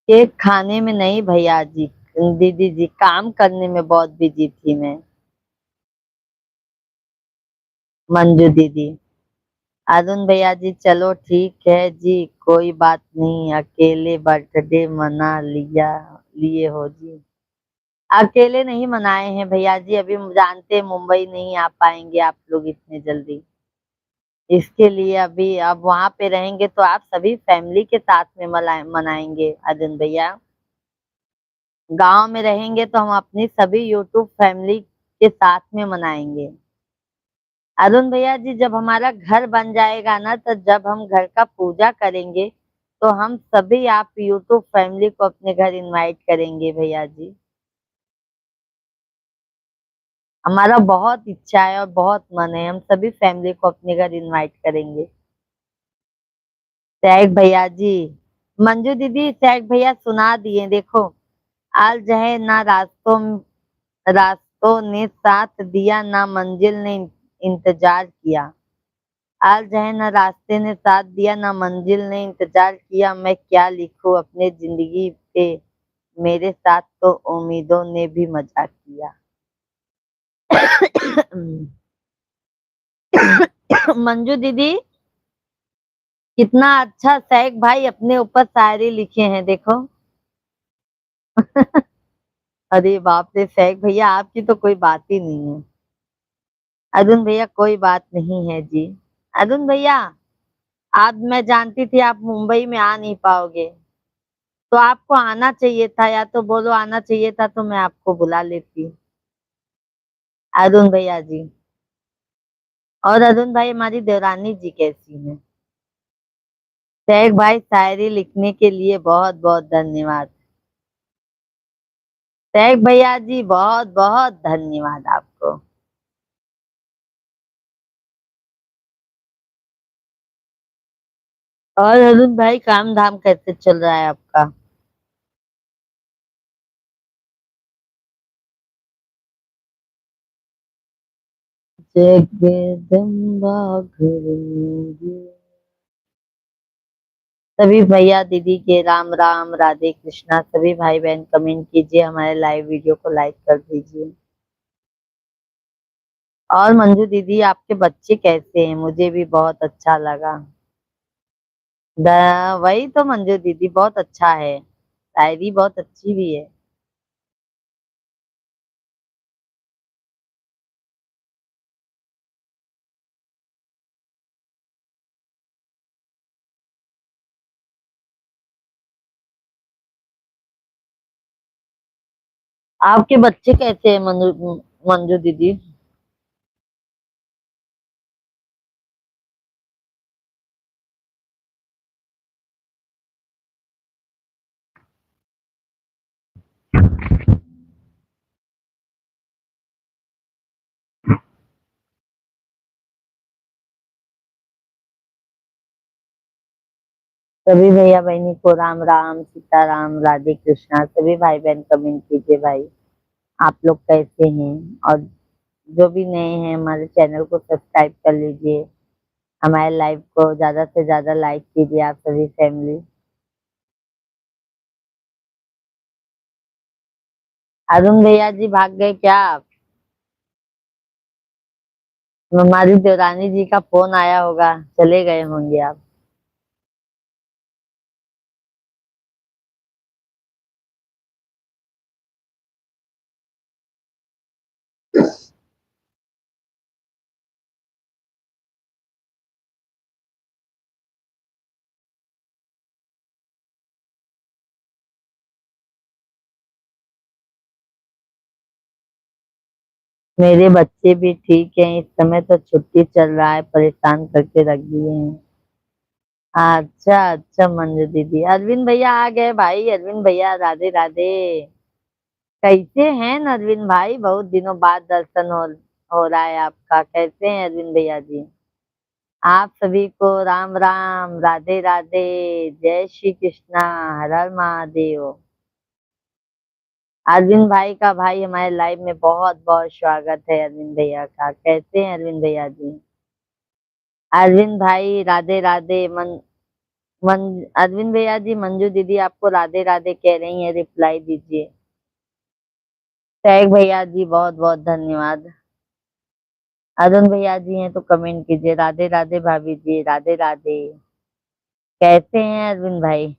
केक खाने में नहीं भैया जी, दीदी जी काम करने में बहुत बिजी थी मैं। मंजू दीदी। अरुण भैया जी चलो ठीक है जी, कोई बात नहीं, अकेले बर्थडे मना लिया लिए हो जी। अकेले नहीं मनाए हैं भैया जी, अभी जानते हैं मुंबई नहीं आ पाएंगे आप लोग इतने जल्दी। इसके लिए अभी अब वहां पे रहेंगे तो आप सभी फैमिली के साथ में मनाएंगे अरुण भैया। गांव में रहेंगे तो हम अपनी सभी यूट्यूब फैमिली के साथ में मनाएंगे। अरुण भैया जी जब हमारा घर बन जाएगा ना, तो जब हम घर का पूजा करेंगे तो हम सभी आप यूट्यूब फैमिली को अपने घर इनवाइट करेंगे भैया जी। हमारा बहुत इच्छा है और बहुत मन है, हम सभी फैमिली को अपने घर इनवाइट करेंगे। सैग भैया जी। मंजू दीदी सैग भैया सुना दिए देखो। आज जहे ना रास्तों ने साथ दिया, ना मंजिल ने इंतजार किया। आज है ना रास्ते ने साथ दिया, ना मंजिल ने इंतजार किया, मैं क्या लिखूं अपने जिंदगी पे, मेरे साथ तो उम्मीदों ने भी मजाक किया। मंजू दीदी कितना अच्छा सैग भाई अपने ऊपर शायरी लिखे हैं देखो। अरे बाप रे सैग भैया आपकी तो कोई बात ही नहीं है। अरुण भैया कोई बात नहीं है जी। अरुण भैया आज मैं जानती थी आप मुंबई में आ नहीं पाओगे, तो आपको आना चाहिए था, या तो बोलो आना चाहिए था तो मैं आपको बुला लेती। अरुण भैया जी। और अरुण भाई हमारी देवरानी जी कैसी हैं? शेख भाई शायरी लिखने के लिए बहुत बहुत धन्यवाद। शेख भैया जी बहुत बहुत धन्यवाद आपको। और अरुण भाई काम धाम कैसे चल रहा है आपका? जगदम्बा घुरूंगी। सभी भैया दीदी के राम राम, राधे कृष्णा। सभी भाई बहन कमेंट कीजिए, हमारे लाइव वीडियो को लाइक कर दीजिए। और मंजू दीदी आपके बच्चे कैसे हैं? मुझे भी बहुत अच्छा लगा। वही तो मंजू दीदी बहुत अच्छा है, शायरी बहुत अच्छी भी है। आपके बच्चे कैसे हैं मंजू? मंजू दीदी। सभी भैया बहनी को राम राम, सीताराम, राधे कृष्णा। सभी भाई बहन कमेंट कीजिए भाई, आप लोग कैसे हैं। और जो भी नए हैं हमारे चैनल को सब्सक्राइब कर लीजिए, हमारे लाइव को ज्यादा से ज्यादा लाइक कीजिए आप सभी फैमिली। अरुण भैया जी भाग गए क्या आप? हमारी देवरानी जी का फोन आया होगा, चले गए होंगे आप। मेरे बच्चे भी ठीक हैं, इस समय तो छुट्टी चल रहा है, परेशान करके रख दिए हैं। अच्छा अच्छा मंजू दीदी, अरविंद भैया आ गए भाई। अरविंद भैया राधे राधे। कैसे हैं अरविंद भाई? बहुत दिनों बाद दर्शन हो रहा है आपका। कैसे हैं अरविंद भैया जी? आप सभी को राम राम, राधे राधे, जय श्री कृष्णा, हर हर महादेव। अरविंद भाई का भाई हमारे लाइव में बहुत बहुत स्वागत है। अरविंद भैया का कैसे हैं अरविंद भैया जी? अरविंद भाई राधे राधे। अरविंद भैया जी, मंजू दीदी आपको राधे राधे कह रही है, रिप्लाई दीजिए। टैग भैया जी बहुत बहुत धन्यवाद। अरुण भैया जी हैं तो कमेंट कीजिए। राधे राधे भाभी जी, राधे राधे। कैसे हैं अरविंद भाई?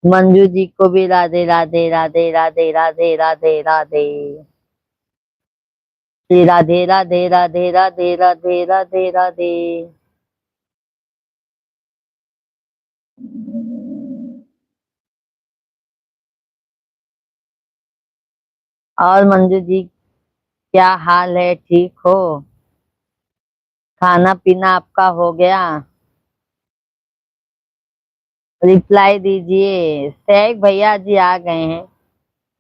मंजू जी को भी राधे राधे, राधे राधे, राधे राधे, राधे श्री राधे राधे, राधे राधे, राधे राधे, राधे। और मंजू जी क्या हाल है, ठीक हो? खाना पीना आपका हो गया? रिप्लाई दीजिए। शेख भैया जी आ गए हैं।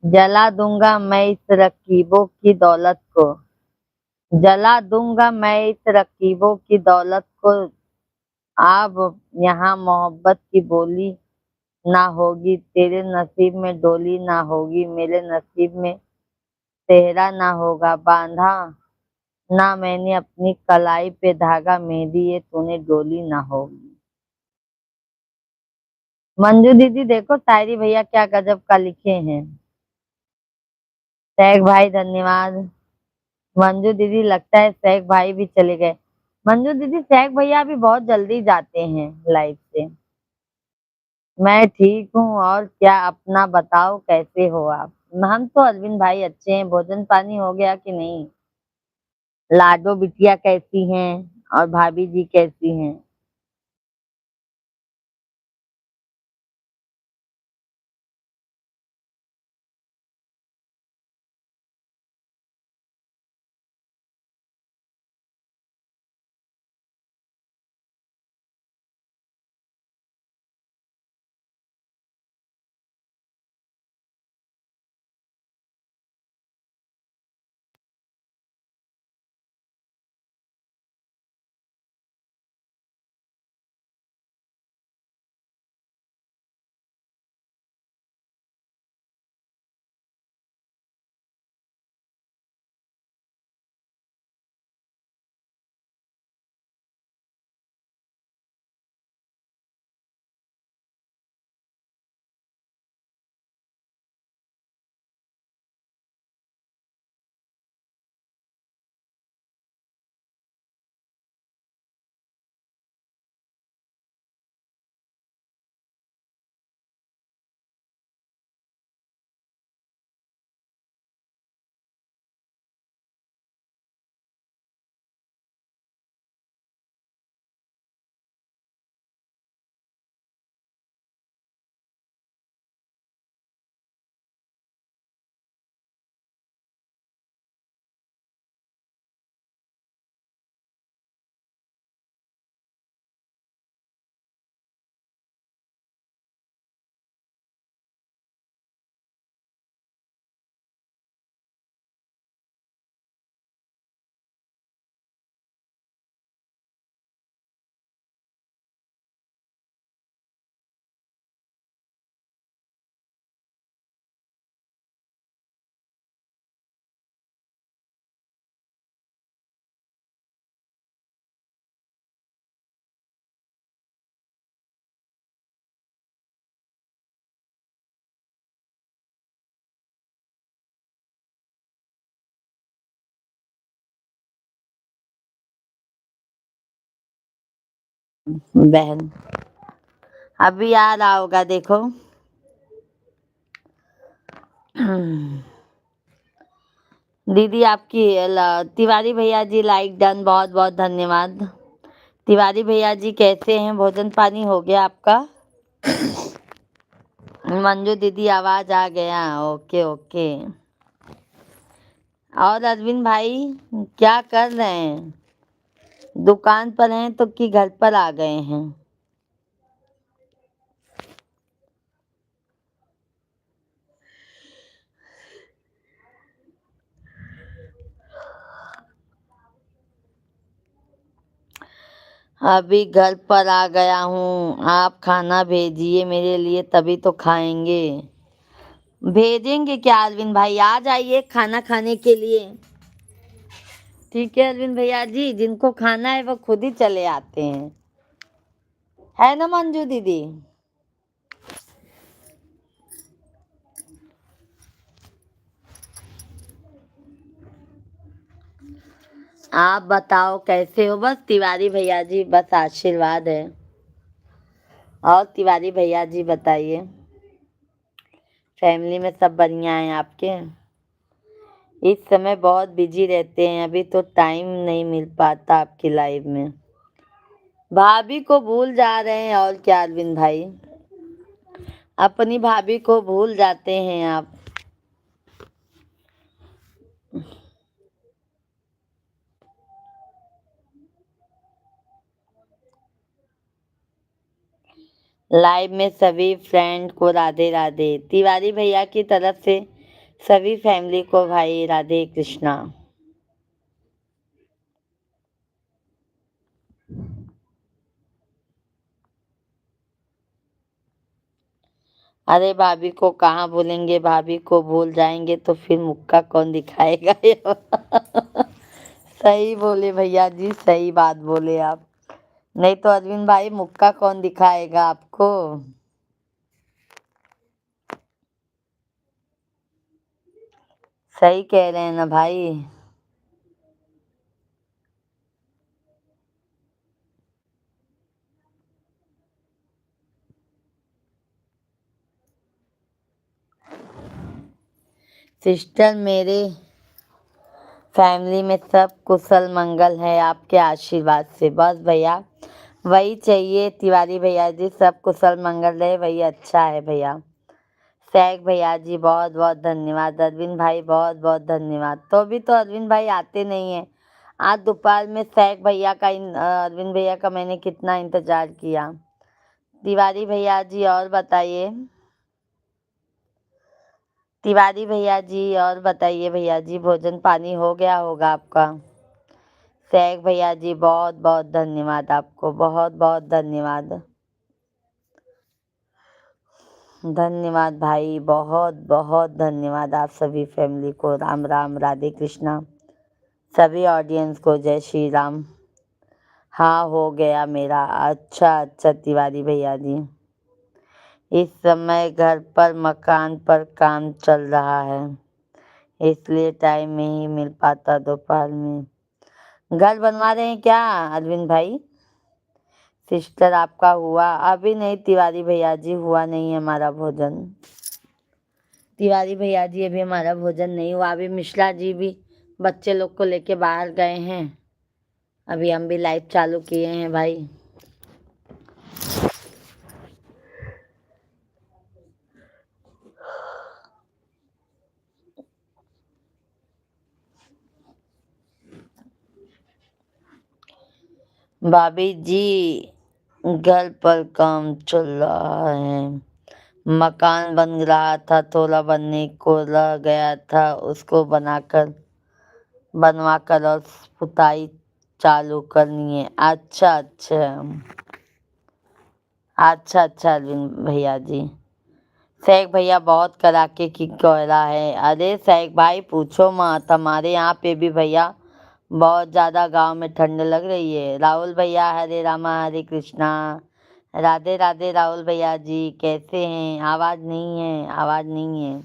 जला दूंगा मैं इस रकीबों की दौलत को, जला दूंगा मैं इस रकीबों की दौलत को। अब यहाँ मोहब्बत की बोली ना होगी, तेरे नसीब में डोली ना होगी, मेरे नसीब में सेहरा ना होगा बांधा ना मैंने अपनी कलाई पे धागा, मेहंदी ये तूने डोली ना होगी। मंजू दीदी देखो शायरी भैया क्या गजब का लिखे हैं। शेख भाई धन्यवाद। मंजू दीदी लगता है शेख भाई भी चले गए। मंजू दीदी शेख भैया भी बहुत जल्दी जाते हैं लाइफ से। मैं ठीक हूँ, और क्या अपना बताओ, कैसे हो आप? हम तो अरविंद भाई अच्छे हैं। भोजन पानी हो गया कि नहीं? लाडो बिटिया कैसी हैं? और भाभी जी कैसी हैं? बहन अभी आ रहा होगा, देखो। दीदी आपकी तिवारी भैया जी लाइक डन, बहुत बहुत धन्यवाद। तिवारी भैया जी कैसे हैं, भोजन पानी हो गया आपका? मंजू दीदी आवाज आ गया, ओके ओके। और अरविंद भाई क्या कर रहे हैं, दुकान पर हैं तो कि घर पर आ गए हैं? अभी घर पर आ गया हूँ, आप खाना भेजिए मेरे लिए तभी तो खाएंगे। भेजेंगे क्या अरविंद भाई, आ जाइए खाना खाने के लिए। ठीक है अरविंद भैया जी, जिनको खाना है वो खुद ही चले आते हैं, है ना मंजू दीदी? आप बताओ कैसे हो? बस तिवारी भैया जी, बस आशीर्वाद है। और तिवारी भैया जी बताइए, फैमिली में सब बढ़िया हैं आपके? इस समय बहुत बिजी रहते हैं, अभी तो टाइम नहीं मिल पाता आपकी लाइफ में। भाभी को भूल जा रहे हैं और क्या अरविंद भाई, अपनी भाभी को भूल जाते हैं आप। लाइव में सभी फ्रेंड को राधे राधे, तिवारी भैया की तरफ से सभी फैमिली को भाई राधे कृष्णा। अरे भाभी को कहाँ भूलेंगे, भाभी को भूल जाएंगे तो फिर मुक्का कौन दिखाएगा? सही बोले भैया जी, सही बात बोले आप। नहीं तो अरविंद भाई मुक्का कौन दिखाएगा आपको? सही कह रहे हैं ना भाई। सिस्टर मेरे फैमिली में सब कुशल मंगल है आपके आशीर्वाद से, बस भैया वही चाहिए तिवारी भैया जी, सब कुशल मंगल रहे वही अच्छा है भैया। सैक भैया जी बहुत बहुत धन्यवाद, अरविंद भाई बहुत बहुत धन्यवाद। तो अभी तो अरविंद भाई आते नहीं है, आज दोपहर में सैक भैया का अरविंद भैया का मैंने कितना इंतजार किया। तिवारी भैया जी और बताइए, तिवारी भैया जी और बताइए भैया जी, भोजन पानी हो गया होगा आपका? सैक भैया जी बहुत बहुत धन्यवाद आपको, बहुत बहुत धन्यवाद। धन्यवाद भाई, बहुत बहुत धन्यवाद आप सभी फैमिली को। राम राम, राधे कृष्णा, सभी ऑडियंस को जय श्री राम। हाँ हो गया मेरा, अच्छा अच्छा तिवारी भैया जी। इस समय घर पर मकान पर काम चल रहा है, इसलिए टाइम नहीं मिल पाता दोपहर में। घर बनवा रहे हैं क्या अरविंद भाई? सिस्टर आपका हुआ? अभी नहीं तिवारी भैया जी, हुआ नहीं है हमारा भोजन। तिवारी भैया जी अभी हमारा भोजन नहीं हुआ, अभी मिश्रा जी भी बच्चे लोग को लेके बाहर गए हैं, अभी हम भी लाइव चालू किए हैं भाई। भाभी जी घर पर काम चल रहा है, मकान बन रहा था, थोड़ा बनने को रह गया था, उसको बनवाकर और पुताई चालू करनी है। अच्छा अच्छा, अच्छा अच्छा अरविंद भैया जी। सैक भैया बहुत कड़ाके की कोयला है। अरे सैक भाई पूछो मत, हमारे यहाँ पे भी भैया बहुत ज्यादा गांव में ठंड लग रही है। राहुल भैया हरे रामा हरे कृष्णा, राधे राधे राहुल भैया जी कैसे हैं? आवाज नहीं है, आवाज नहीं है,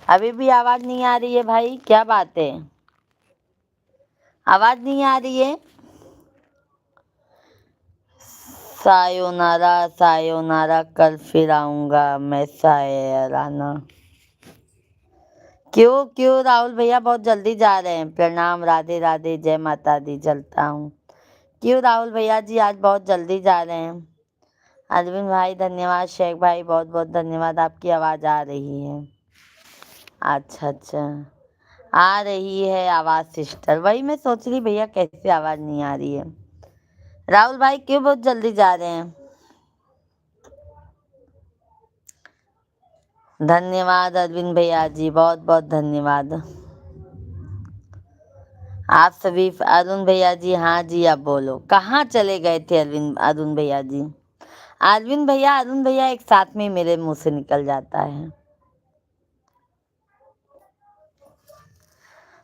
अभी भी आवाज नहीं आ रही है भाई, क्या बात है, आवाज नहीं आ रही है? सायोनारा सायोनारा, कल फिर आऊंगा मैं सायराना। क्यों क्यों राहुल भैया बहुत जल्दी जा रहे हैं? प्रणाम, राधे राधे, जय माता दी, चलता हूँ। क्यों राहुल भैया जी आज बहुत जल्दी जा रहे हैं? अरविंद भाई धन्यवाद, शेख भाई बहुत बहुत धन्यवाद, आपकी आवाज़ आ रही है। अच्छा अच्छा, आ रही है आवाज़ सिस्टर, वही मैं सोच रही भैया कैसे आवाज़ नहीं आ रही है। राहुल भाई क्यों बहुत जल्दी जा रहे हैं? धन्यवाद अरविंद भैया जी, बहुत बहुत धन्यवाद। आप सभी अरुण भैया जी, हाँ जी अब बोलो, कहाँ चले गए थे अरुण भैया जी? अरविंद भैया अरुण भैया एक साथ में मेरे मुंह से निकल जाता है।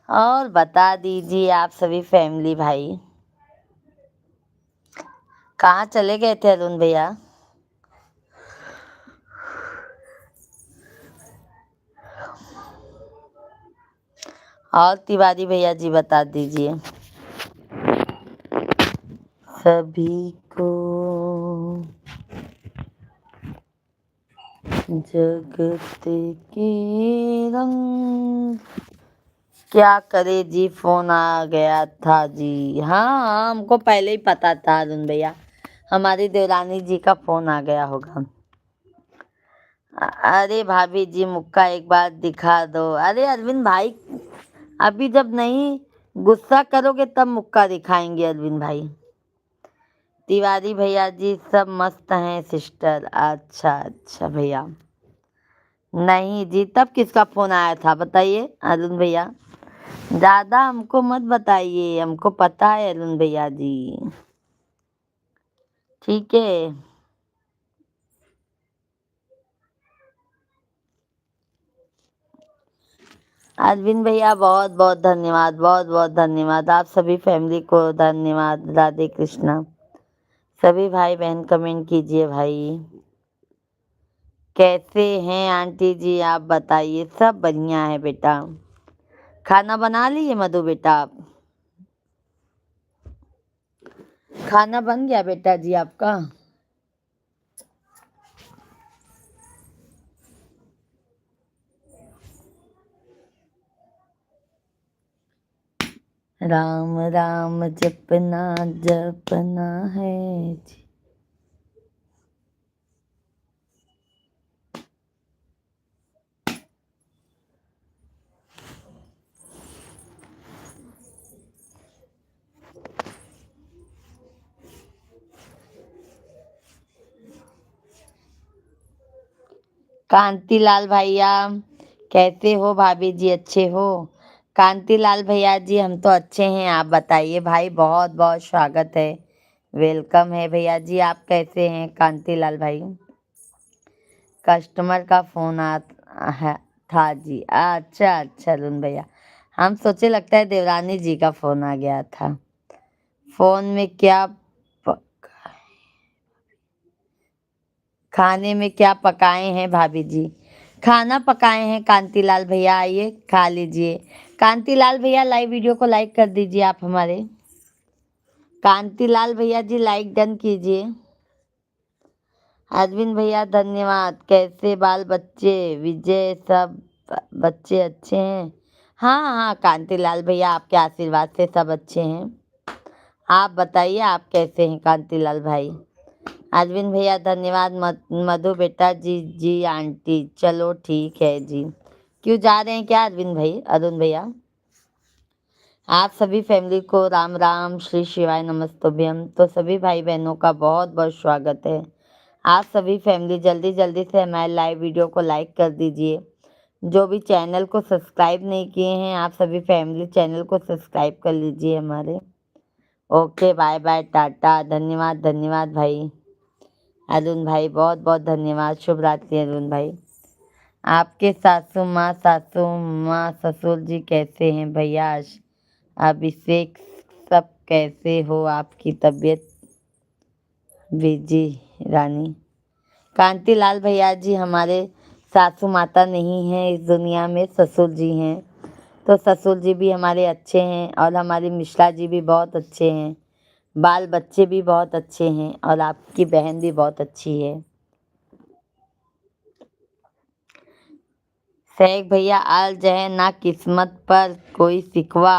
और बता दीजिए आप सभी फैमिली भाई, कहाँ चले गए थे अरुण भैया? और तिवारी भैया जी बता दीजिए। सभी को जगत के रंग, क्या करे जी, फोन आ गया था जी। हाँ हमको पहले ही पता था अरुण भैया, हमारी देवरानी जी का फोन आ गया होगा। अरे भाभी जी मुक्का एक बार दिखा दो। अरे अरविंद भाई अभी जब नहीं गुस्सा करोगे तब मुक्का दिखाएंगे अरविंद भाई। तिवारी भैया जी सब मस्त हैं सिस्टर। अच्छा अच्छा भैया, नहीं जी तब किसका फोन आया था बताइए अरुण भैया, ज्यादा हमको मत बताइए, हमको पता है अरुण भैया जी, ठीक है। अरविंद भैया बहुत बहुत धन्यवाद, बहुत बहुत धन्यवाद, आप सभी फैमिली को धन्यवाद। राधे कृष्णा। सभी भाई बहन कमेंट कीजिए भाई। कैसे हैं आंटी जी आप बताइए? सब बढ़िया है बेटा। खाना बना लिए मधु बेटा आप? खाना बन गया बेटा जी आपका? राम राम जपना जपना है जी। कांतिलाल भैया कैसे हो? भाभी जी अच्छे हो? कांतिलाल भैया जी हम तो अच्छे हैं, आप बताइए भाई, बहुत बहुत स्वागत है, वेलकम है भैया जी। आप कैसे हैं कांतिलाल भाई? कस्टमर का फोन है था जी। अच्छा अच्छा अरुण भैया, हम सोचे लगता है देवरानी जी का फोन आ गया था। फोन में क्या खाने में क्या पकाए हैं भाभी जी? खाना पकाए हैं कांतिलाल भैया, आइए खा लीजिए। कांतिलाल भैया लाइव वीडियो को लाइक कर दीजिए आप हमारे। कांतिलाल भैया जी लाइक डन कीजिए। अरविंद भैया धन्यवाद। कैसे बाल बच्चे विजय सब बच्चे अच्छे हैं? हाँ हाँ कांतिलाल भैया आपके आशीर्वाद से सब अच्छे हैं। आप बताइए आप कैसे हैं कांतिलाल भाई? अरविंद भैया धन्यवाद। मधु बेटा जी जी आंटी, चलो ठीक है जी। क्यों जा रहे हैं क्या अरविंद भाई अरुण भैया? आप सभी फैमिली को राम राम, श्री शिवाय नमस्तुभ्यम। तो सभी भाई बहनों का बहुत बहुत स्वागत है। आप सभी फैमिली जल्दी जल्दी से हमारे लाइव वीडियो को लाइक कर दीजिए। जो भी चैनल को सब्सक्राइब नहीं किए हैं आप सभी फैमिली चैनल को सब्सक्राइब कर लीजिए हमारे। ओके बाय बाय टाटा, धन्यवाद धन्यवाद भाई अरुण भाई, बहुत बहुत धन्यवाद। शुभ रात्रि अरुण भाई। आपके सासू माँ ससुर जी कैसे हैं भैया? अभिषेक सब कैसे हो? आपकी तबीयत विजी रानी? कांतिलाल भैया जी हमारे सासू माता नहीं है इस दुनिया में, ससुर जी हैं। तो ससुर जी भी हमारे अच्छे हैं और हमारे मिश्रा जी भी बहुत अच्छे हैं, बाल बच्चे भी बहुत अच्छे हैं और आपकी बहन भी बहुत अच्छी है। शेख भैया आज है ना किस्मत पर कोई शिकवा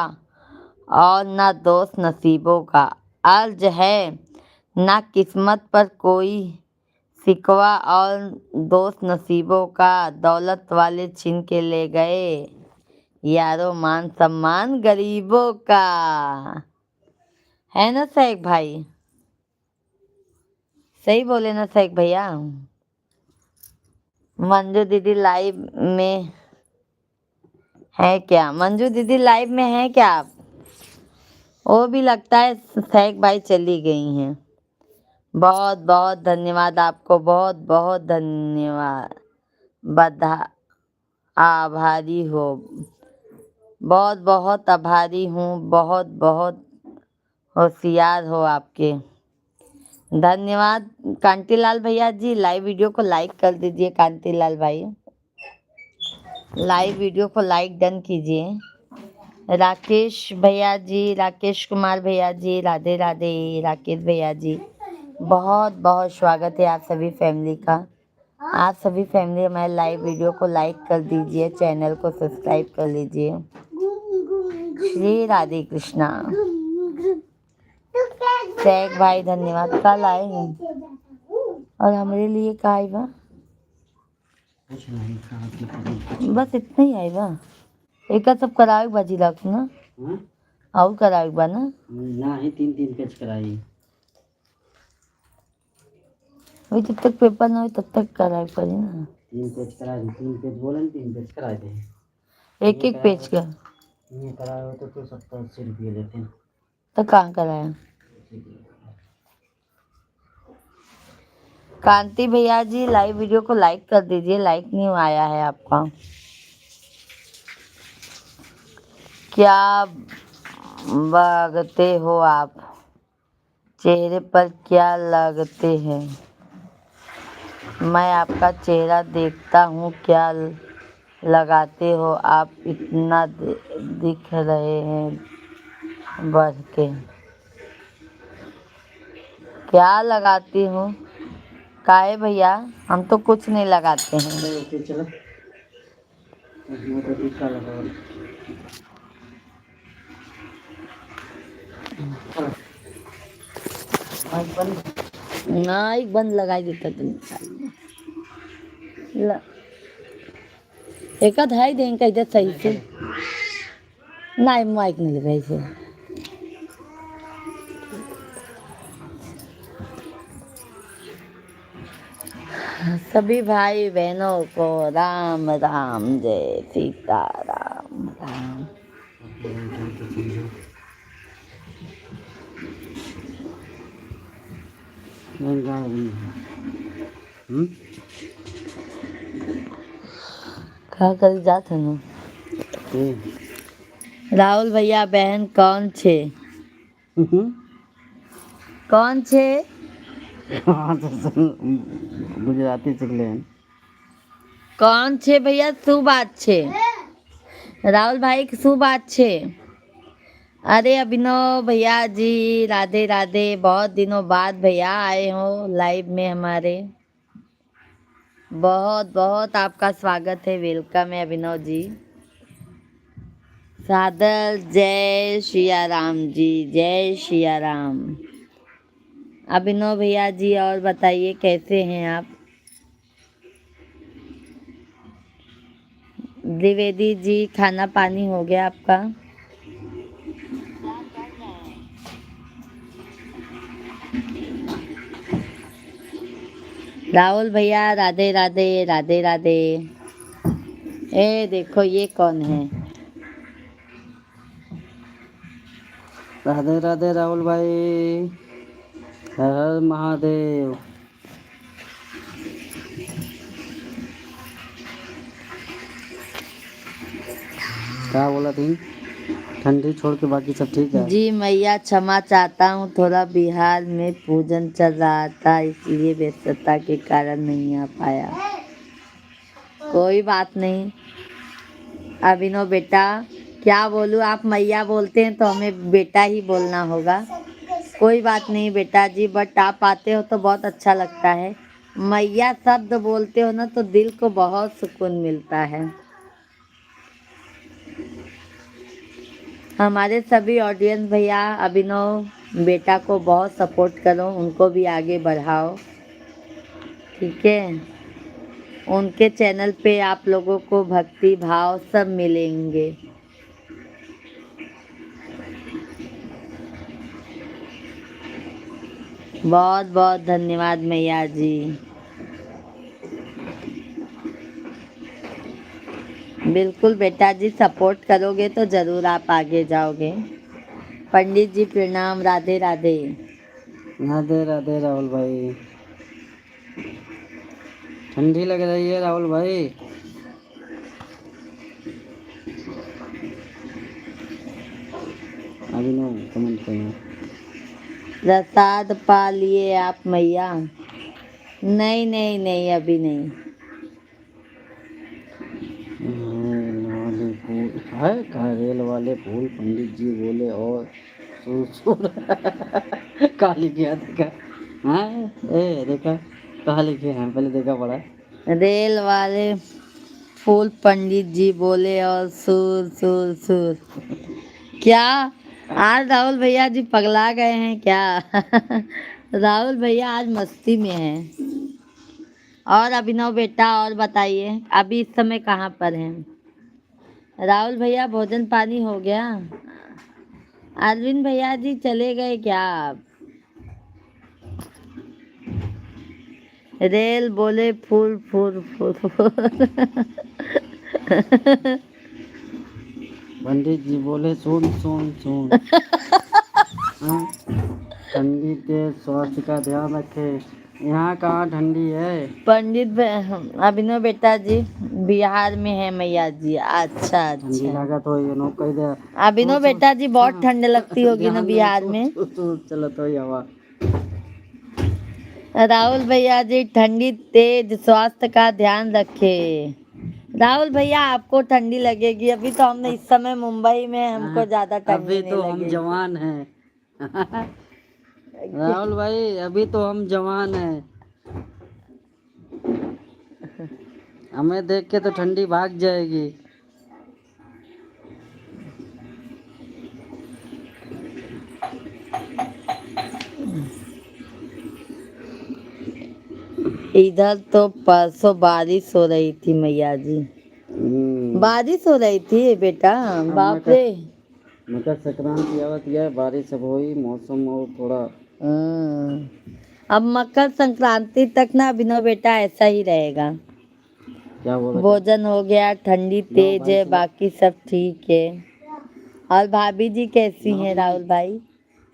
और ना दोस्त नसीबों का। अर्ज है ना किस्मत पर कोई शिकवा और दोस्त नसीबों का। दौलत वाले छीन के ले गए यारो मान सम्मान गरीबों का। है ना शेख भाई? सही बोले ना शेख भैया? मंजू दीदी लाइव में है क्या? मंजू दीदी लाइव में है क्या आप? वो भी लगता है शेख भाई चली गई हैं। बहुत बहुत धन्यवाद आपको, बहुत बहुत धन्यवाद। आभारी हो, बहुत बहुत आभारी हूँ, बहुत बहुत होशियार हो आपके। धन्यवाद कांटीलाल भैया जी। लाइव वीडियो को लाइक कर दीजिए कांटीलाल भाई, लाइव वीडियो को लाइक डन कीजिए। राकेश भैया जी, राकेश कुमार भैया जी, राधे राधे। राकेश भैया जी बहुत बहुत स्वागत है आप सभी फैमिली का। आप सभी फैमिली हमारे लाइव वीडियो को लाइक कर दीजिए, चैनल को सब्सक्राइब कर लीजिए। श्री राधे कृष्णा। शेख भाई धन्यवाद। कल आए हैं और हमारे लिए का आई बा? बस इतना ही आई बा। एक सब करावे बाजी रख ना और करावे बा ना ही 3 पेज कराई। वही जब तक पेपर ना हो तब तक करावे पड़ी ना। 3 पेज करा दी, 3 पेज बोले 3 पेज करा दे। एक एक पेज का ये कराया हो तो 70-80 रुपये लेते हैं। तो कहाँ कराया? कांति भैया जी लाइव वीडियो को लाइक कर दीजिए, लाइक नहीं आया है आपका। क्या लगते हो आप? चेहरे पर क्या लगते हैं? मैं आपका चेहरा देखता हूँ, क्या लगाते हो आप? इतना दिख रहे हैं बढ़ के। क्या लगाती हूँ? काहे भैया हम तो कुछ नहीं लगाते हैं। चलो तो टीका लगाओ। ना एक बंद लगाई देता तुम एक है दें का इधर सही से ना माइक नहीं लगाई से। सभी भाई बहनों को राम राम, जय सीता राम राम। क्या कर जाते ना? राहुल भैया बहन कौन छे? कौन छे? गुजराती चले कौन छे भैया? शू बात छे राहुल भाई, शू बात छे? अरे अभिनव भैया जी राधे राधे। बहुत दिनों बाद भैया आए हो लाइव में हमारे। बहुत बहुत आपका स्वागत है, वेलकम है अभिनव जी। सादर जय श्रिया राम जी, जय श्रिया राम। अभिनव भैया जी और बताइए कैसे हैं आप? द्विवेदी जी खाना पानी हो गया आपका? राहुल भैया राधे राधे, राधे राधे। ए देखो ये कौन है? राधे राधे राहुल भाई, हर हर महादेव। क्या बोला थी? ठंडी छोड़ के बाकी सब ठीक है जी मैया क्षमा चाहता हूँ, थोड़ा बिहार में पूजन चल रहा था इसलिए व्यस्तता के कारण नहीं आ पाया। कोई बात नहीं अभिनव बेटा। क्या बोलूँ, आप मैया बोलते हैं तो हमें बेटा ही बोलना होगा। कोई बात नहीं बेटा जी, बट आप आते हो तो बहुत अच्छा लगता है। मैया शब्द बोलते हो ना तो दिल को बहुत सुकून मिलता है। हमारे सभी ऑडियंस भैया अभिनव बेटा को बहुत सपोर्ट करो, उनको भी आगे बढ़ाओ, ठीक है। उनके चैनल पे आप लोगों को भक्ति भाव सब मिलेंगे। बहुत बहुत धन्यवाद मैया जी। बिल्कुल बेटा जी, सपोर्ट करोगे तो ज़रूर आप आगे जाओगे। पंडित जी प्रणाम, राधे राधे। राधे राधे राहुल भाई। ठंडी लग रही है राहुल भाई। अभी नो कमेंट करना। प्रसाद पा लिए आप मैया? नहीं नहीं नहीं, अभी नहीं। वाले फूल है का रेल वाले फूल पंडित जी बोले और सुर काली किया देखा। हाँ ए देखा कहा लिखे हैं, पहले देखा पड़ा। रेल वाले फूल पंडित जी बोले और सुर सुर सुर। क्या आज राहुल भैया जी पगला गए हैं क्या? राहुल भैया आज मस्ती में हैं। और अभिनव बेटा और बताइए, अभी इस समय कहाँ पर हैं? राहुल भैया भोजन पानी हो गया? अरविंद भैया जी चले गए क्या आप? रेल बोले फूल फूल फूल फूल। पंडित जी बोले सुन सुन सुन। हाँ? ठंडी के स्वास्थ्य का ध्यान रखे। यहाँ कहाँ ठंडी है? अभिनव बेटा जी बिहार में है मैया जी। अच्छा ठंडी अच्छा, लगा तो ये नो कह दे। अभिनव बेटा जी बहुत ठंड लगती होगी ना ध्यान दे, बिहार में। चलो तो ये हवा। राहुल भैया जी ठंडी तेज, स्वास्थ्य का ध्यान रखे। राहुल भैया आपको ठंडी लगेगी, अभी तो हमने इस समय मुंबई में, हमको ज्यादा ठंडी अभी नहीं तो हम लगेगी। जवान हैं। राहुल भाई अभी तो हम जवान हैं, हमें देख के तो ठंडी भाग जाएगी। इधर तो परसों बारिश हो रही थी मैया जी। बारिश हो रही थी बेटा, बाप रे। मकर संक्रांति आवत है, बारिश अब हुई, मौसम और थोड़ा। अब मकर संक्रांति तक ना अभिनव बेटा ऐसा ही रहेगा। क्या बोला? भोजन हो गया, ठंडी तेज है, बाकी सब ठीक है। और भाभी जी कैसी हैं राहुल भाई?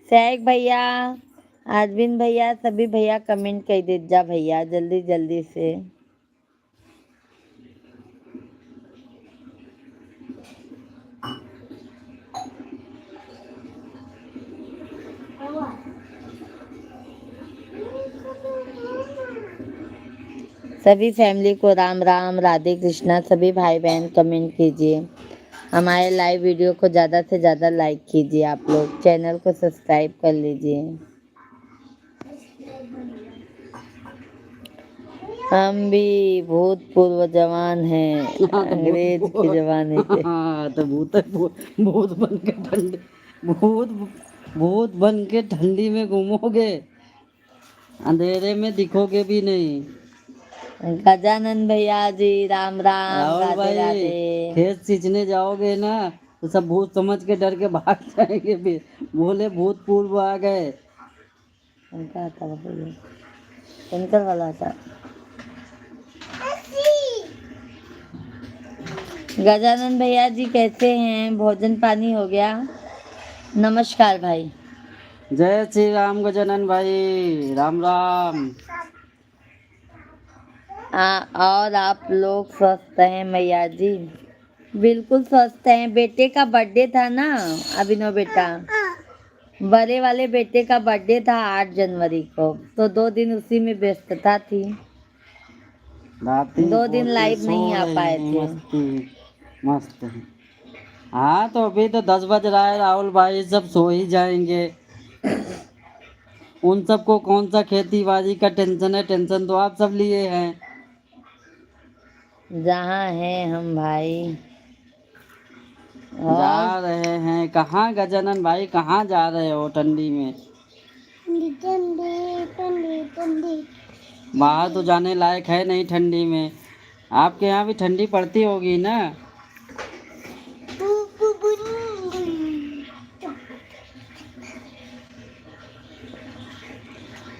सैक भैया, अरविंद भैया, सभी भैया कमेंट कर दे जा भैया जल्दी जल्दी से। सभी फैमिली को राम राम, राधे कृष्णा। सभी भाई बहन कमेंट कीजिए, हमारे लाइव वीडियो को ज़्यादा से ज़्यादा लाइक कीजिए, आप लोग चैनल को सब्सक्राइब कर लीजिए। हम भी भूतपूर्व जवान हैं, अंग्रेज के जमाने के। हाँ तो भूत बन के ठंडी, भूत भूत बन के ठंडी में घूमोगे, अंधेरे में दिखोगे भी नहीं। गजानन भैया जी राम राम, राहुल राधे भाई राधे। खेत सींचने जाओगे ना तो सब भूत समझ के डर के भाग जाएंगे, फिर बोले भूत पूर्व आ गए। उनका आता भैया, उनका वाला था। गजानन भैया जी कैसे हैं? भोजन पानी हो गया? नमस्कार भाई। जय श्री राम गजानन भाई, राम राम। और आप लोग स्वस्थ हैं मैया जी? बिल्कुल स्वस्थ हैं। बेटे का बर्थडे था ना अभिनव बेटा, बड़े वाले बेटे का बर्थडे था 8 जनवरी को, तो 2 दिन उसी में व्यस्तता थी, 2 दिन लाइव नहीं आ पाए थे। मस्त है। हाँ तो अभी तो 10 बज रहा है राहुल भाई, सब सो ही जाएंगे। उन सबको कौन सा खेती बाड़ी का टेंशन है, टेंशन तो आप सब लिए हैं। जहाँ हैं हम भाई। जा और रहे हैं कहाँ गजानन भाई, कहाँ जा रहे हो ठंडी में? ठंडी ठंडी ठंडी ठंडी बाहर तो जाने लायक है नहीं ठंडी में। आपके यहाँ भी ठंडी पड़ती होगी ना?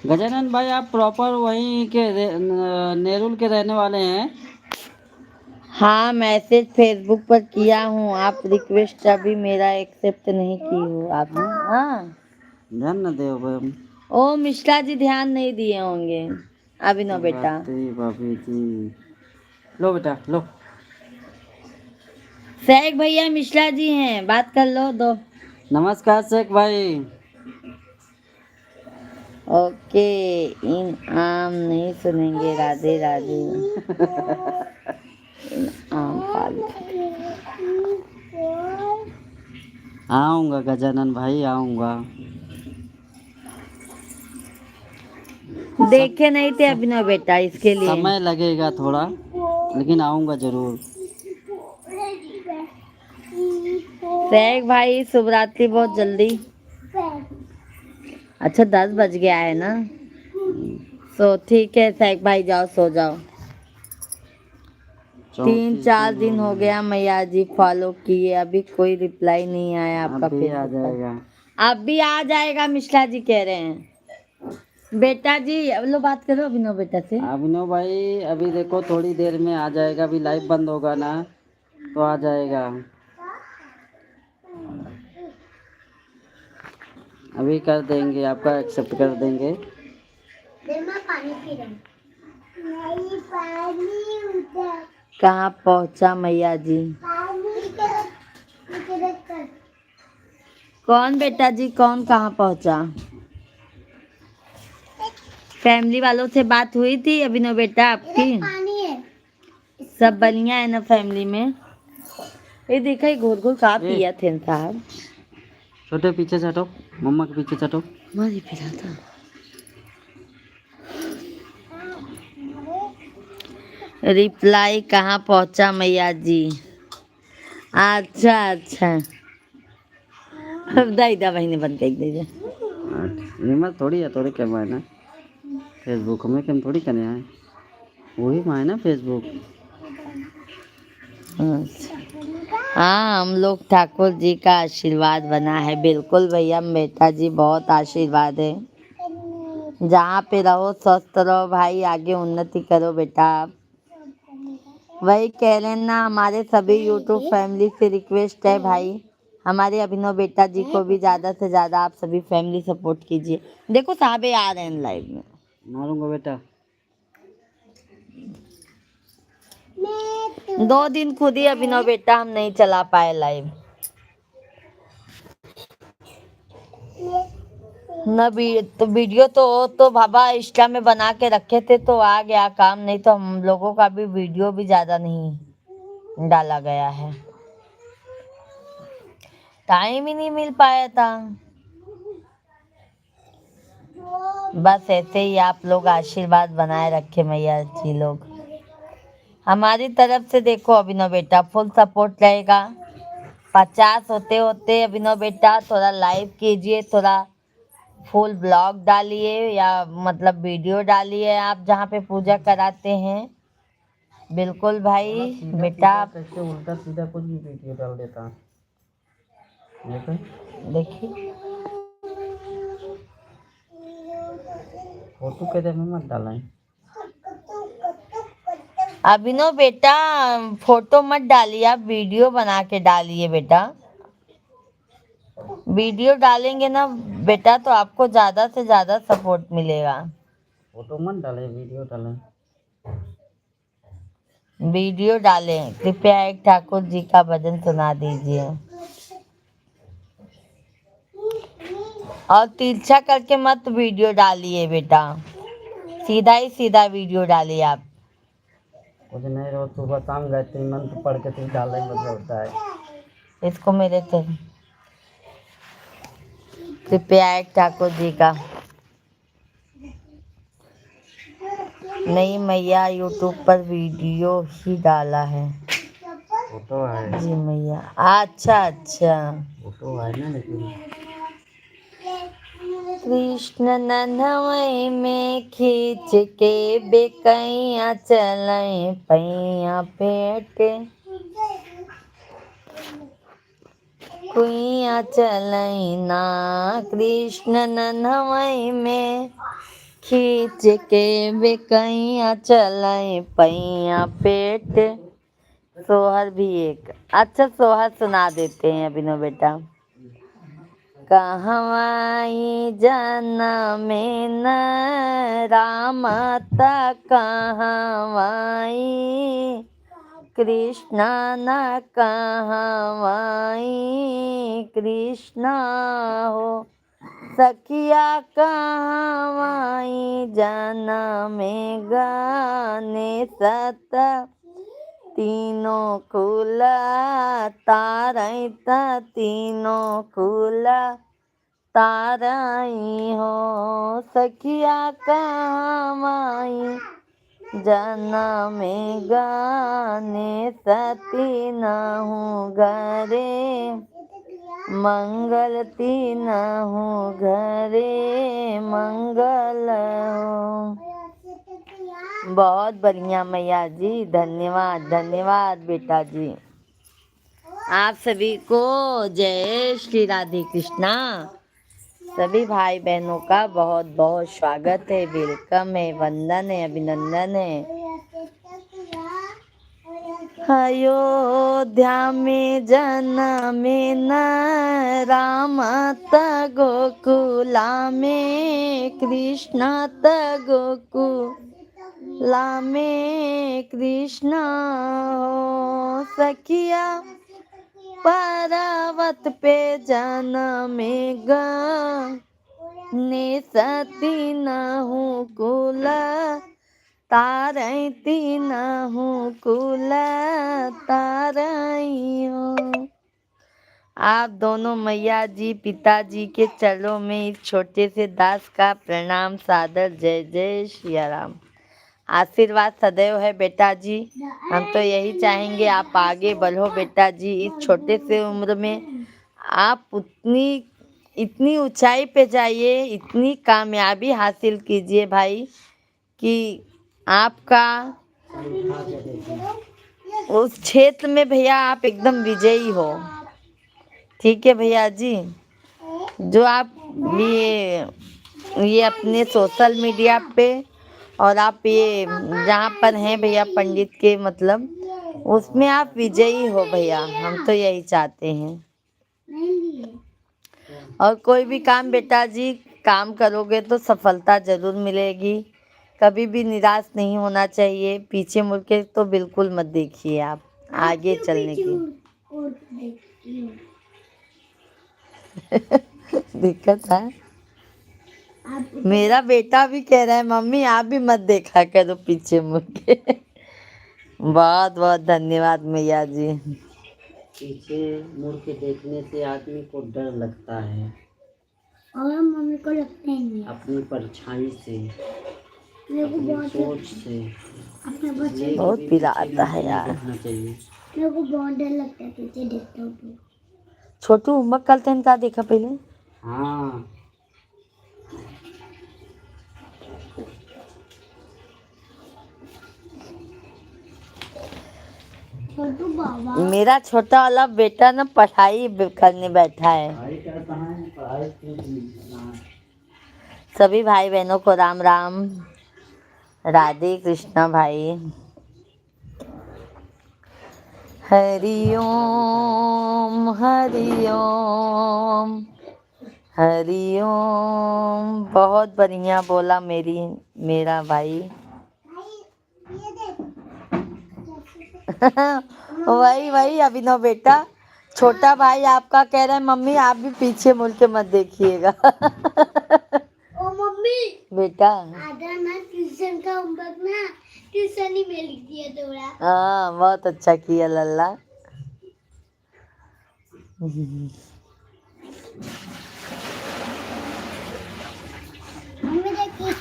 गजानन भाई आप प्रॉपर वहीं के नेरुल के रहने वाले हैं? हाँ, मैसेज फेसबुक पर किया हूँ, आप रिक्वेस्ट अभी मेरा एक्सेप्ट नहीं की हो आपने। हाँ, ध्यान न दे भाई। ओ मिश्रा जी ध्यान नहीं दिए होंगे। अभिनव बेटा, भाभी जी, लो बेटा लो। शेख भैया मिश्रा जी हैं, बात कर लो दो। नमस्कार शेख भाई। ओके, इन आम नहीं सुनेंगे, राधे राधे। इन आम पाल आऊंगा गजानन भाई, आऊंगा। देखे नहीं थे अभिनव बेटा, इसके लिए समय लगेगा थोड़ा, लेकिन आऊंगा जरूर। शेख भाई शुभ रात्रि बहुत जल्दी। अच्छा 10 बज गया है ना, तो ठीक है शेख भाई, जाओ सो जाओ। 3-4 दिन हो गया मैया जी फॉलो किए, अभी कोई रिप्लाई नहीं आया आपका। अभी आ जाएगा, अभी आ जाएगा, मिश्रा जी कह रहे हैं। बेटा जी अब लो बात करो अभिनव बेटा से। अभिनव भाई अभी देखो थोड़ी देर में आ जाएगा, अभी लाइव बंद होगा ना तो आ जाएगा। अभी कर देंगे, आपका एक्सेप्ट कर देंगे। पानी पी रहा नहीं, पानी उधर कहाँ पहुँचा मैया जी? कौन बेटा जी, कौन कहाँ पहुँचा? फैमिली वालों से बात हुई थी अभिनव बेटा आपकी? पानी है। सब बढ़िया है ना फैमिली में? ये देखा घोर घोर कहाँ पिया थे साहब। छोटे पीछे चटो, मम्मा के पीछे चटो। मारी पिला था। रिप्लाई कहाँ पहुँचा मैया जी? अच्छा अच्छा, दाई दा बहने बंद कर दीजिए। हिम्मत थोड़ी है, थोड़ी क्या ना फेसबुक में कम थोड़ी करने आए, वही माँ है ना फेसबुक। हाँ, हम लोग ठाकुर जी का आशीर्वाद बना है। बिल्कुल भैया बेटा जी, बहुत आशीर्वाद है। जहाँ पे रहो स्वस्थ रहो भाई, आगे उन्नति करो बेटा आप। वही कह रहे हैं ना, हमारे सभी यूट्यूब फैमिली से रिक्वेस्ट है भाई, हमारे अभिनव बेटा जी को भी ज़्यादा से ज़्यादा आप सभी फैमिली सपोर्ट कीजिए। देखो साहबे आ रहे हैं लाइव में। मारूंगा बेटा। 2 दिन खुद ही अभिनव बेटा हम नहीं चला पाए लाइव न भी, तो वीडियो तो बाबा इंस्टा में बना के रखे थे तो आ गया काम, नहीं तो हम लोगों का भी वीडियो भी ज्यादा नहीं डाला गया है, टाइम ही नहीं मिल पाया था। बस ऐसे ही आप लोग आशीर्वाद बनाए रखे मैया जी लोग। हमारी तरफ से देखो अभिनव बेटा फुल सपोर्ट रहेगा। 50 होते होते अभिनव बेटा थोड़ा लाइव कीजिए, थोड़ा फुल ब्लॉग डालिए या मतलब वीडियो डालिए आप जहाँ पे पूजा कराते हैं। बिल्कुल भाई बेटा, कैसे उल्टा सीधा कुछ भी वीडियो डाल देता। देखिए फोटो के में मत डालें अभिनव बेटा, फोटो मत डालिए आप, वीडियो बना के डालिए बेटा। वीडियो डालेंगे ना बेटा तो आपको ज्यादा से ज्यादा सपोर्ट मिलेगा। फोटो मत डालें, वीडियो डालें। वीडियो डालें। कृपया एक ठाकुर जी का भजन सुना दीजिए। और तिरछा करके मत वीडियो डालिए बेटा, सीधा ही सीधा वीडियो डालिए आप। कुछ नहीं, रोज सुबह शाम गायत्री मंत्र पढ़ के फिर डालने में मजा होता है। इसको मेरे से कृपया एक ठाकुर जी का नहीं मैया, यूट्यूब पर वीडियो ही डाला है। फोटो है, जी मैया। अच्छा अच्छा। फोटो है ना, लेकिन कृष्ण नन्हवई में खींच के बेकैया चलई पैया पेट कुइया चलई ना। कृष्ण नन्हवई में खींच के बेकैया चलई पैया पेट। सोहर भी एक अच्छा सोहर सुना देते हैं अभिनव बेटा। कहवाई में न राम ता कहवाई कृष्णा न कहवाई कृष्णा हो। सखिया कहवाई में गाने सत तीनों खुला तारई तीनों खुला तारई हो। सखिया कहवाई में गाने सती न हूँ घरे मंगल तीन हूँ घरे मंगल हो। बहुत बढ़िया मैया जी, धन्यवाद धन्यवाद बेटा जी। आप सभी को जय श्री राधे कृष्णा। सभी भाई बहनों का बहुत बहुत स्वागत है, वेलकम है, वंदन है, अभिनंदन है। अयोध्या में जन्मे न राम त गोकुला में कृष्ण त गोकुला में कृष्ण हो। सखिया पर्वत पे जन्मेगा ने सती न हूँ कुल तारई तीन हूँ कुल तारई हो। आप दोनों मैया जी पिताजी के चरणों में इस छोटे से दास का प्रणाम सादर। जय जय सिया राम। आशीर्वाद सदैव है बेटा जी। हम तो यही चाहेंगे आप आगे बढ़ो बेटा जी। इस छोटे से उम्र में आप इतनी ऊंचाई पे जाइए, इतनी कामयाबी हासिल कीजिए भाई कि आपका उस क्षेत्र में भैया आप एकदम विजयी हो। ठीक है भैया जी। जो आप ये अपने सोशल मीडिया पे और आप ये जहाँ पर हैं भैया पंडित के मतलब उसमें आप विजयी हो भैया। हम तो यही चाहते हैं। और कोई भी काम बेटा जी काम करोगे तो सफलता जरूर मिलेगी। कभी भी निराश नहीं होना चाहिए। पीछे मुड़ के तो बिल्कुल मत देखिए, आप आगे चलने की दिक्कत है। मेरा बेटा भी कह रहा है मम्मी आप भी मत देखा करो पीछे मुड़ के। बहुत बहुत धन्यवाद मैया जी। पीछे मुड़ के देखने से आदमी को डर लगता है और मम्मी को लगता ही नहीं। अपनी परछाई से, मेरे को अपनी बहुत सोच से। अपने बच्चे बहुत पीला आता है यार। देखना चाहिए। मेरे को बहुत डर लगता है पीछे देखता हूँ तो। छोटू होमवर्क करते हैं, क्या देखा पहले? हाँ छोटू बाबा मेरा छोटा वाला बेटा ना पढ़ाई करने बैठा है। पढ़ाई करता है, पढ़ाई करना। सभी भाई बहनों को राम राम, राधे कृष्णा भाई। हरि ओम हरि ओम हरि ओम। बहुत बढ़िया बोला मेरा भाई। ये देख वही अभिनव बेटा, छोटा भाई आपका कह रहा है मम्मी आप भी पीछे मुड़ के मत देखिएगा। ओ मम्मी बेटा आधा ना ट्यूशन का होमवर्क ना ट्यूशन ही में लिख दिया थोड़ा। हाँ बहुत अच्छा किया लल्ला। मम्मी देखी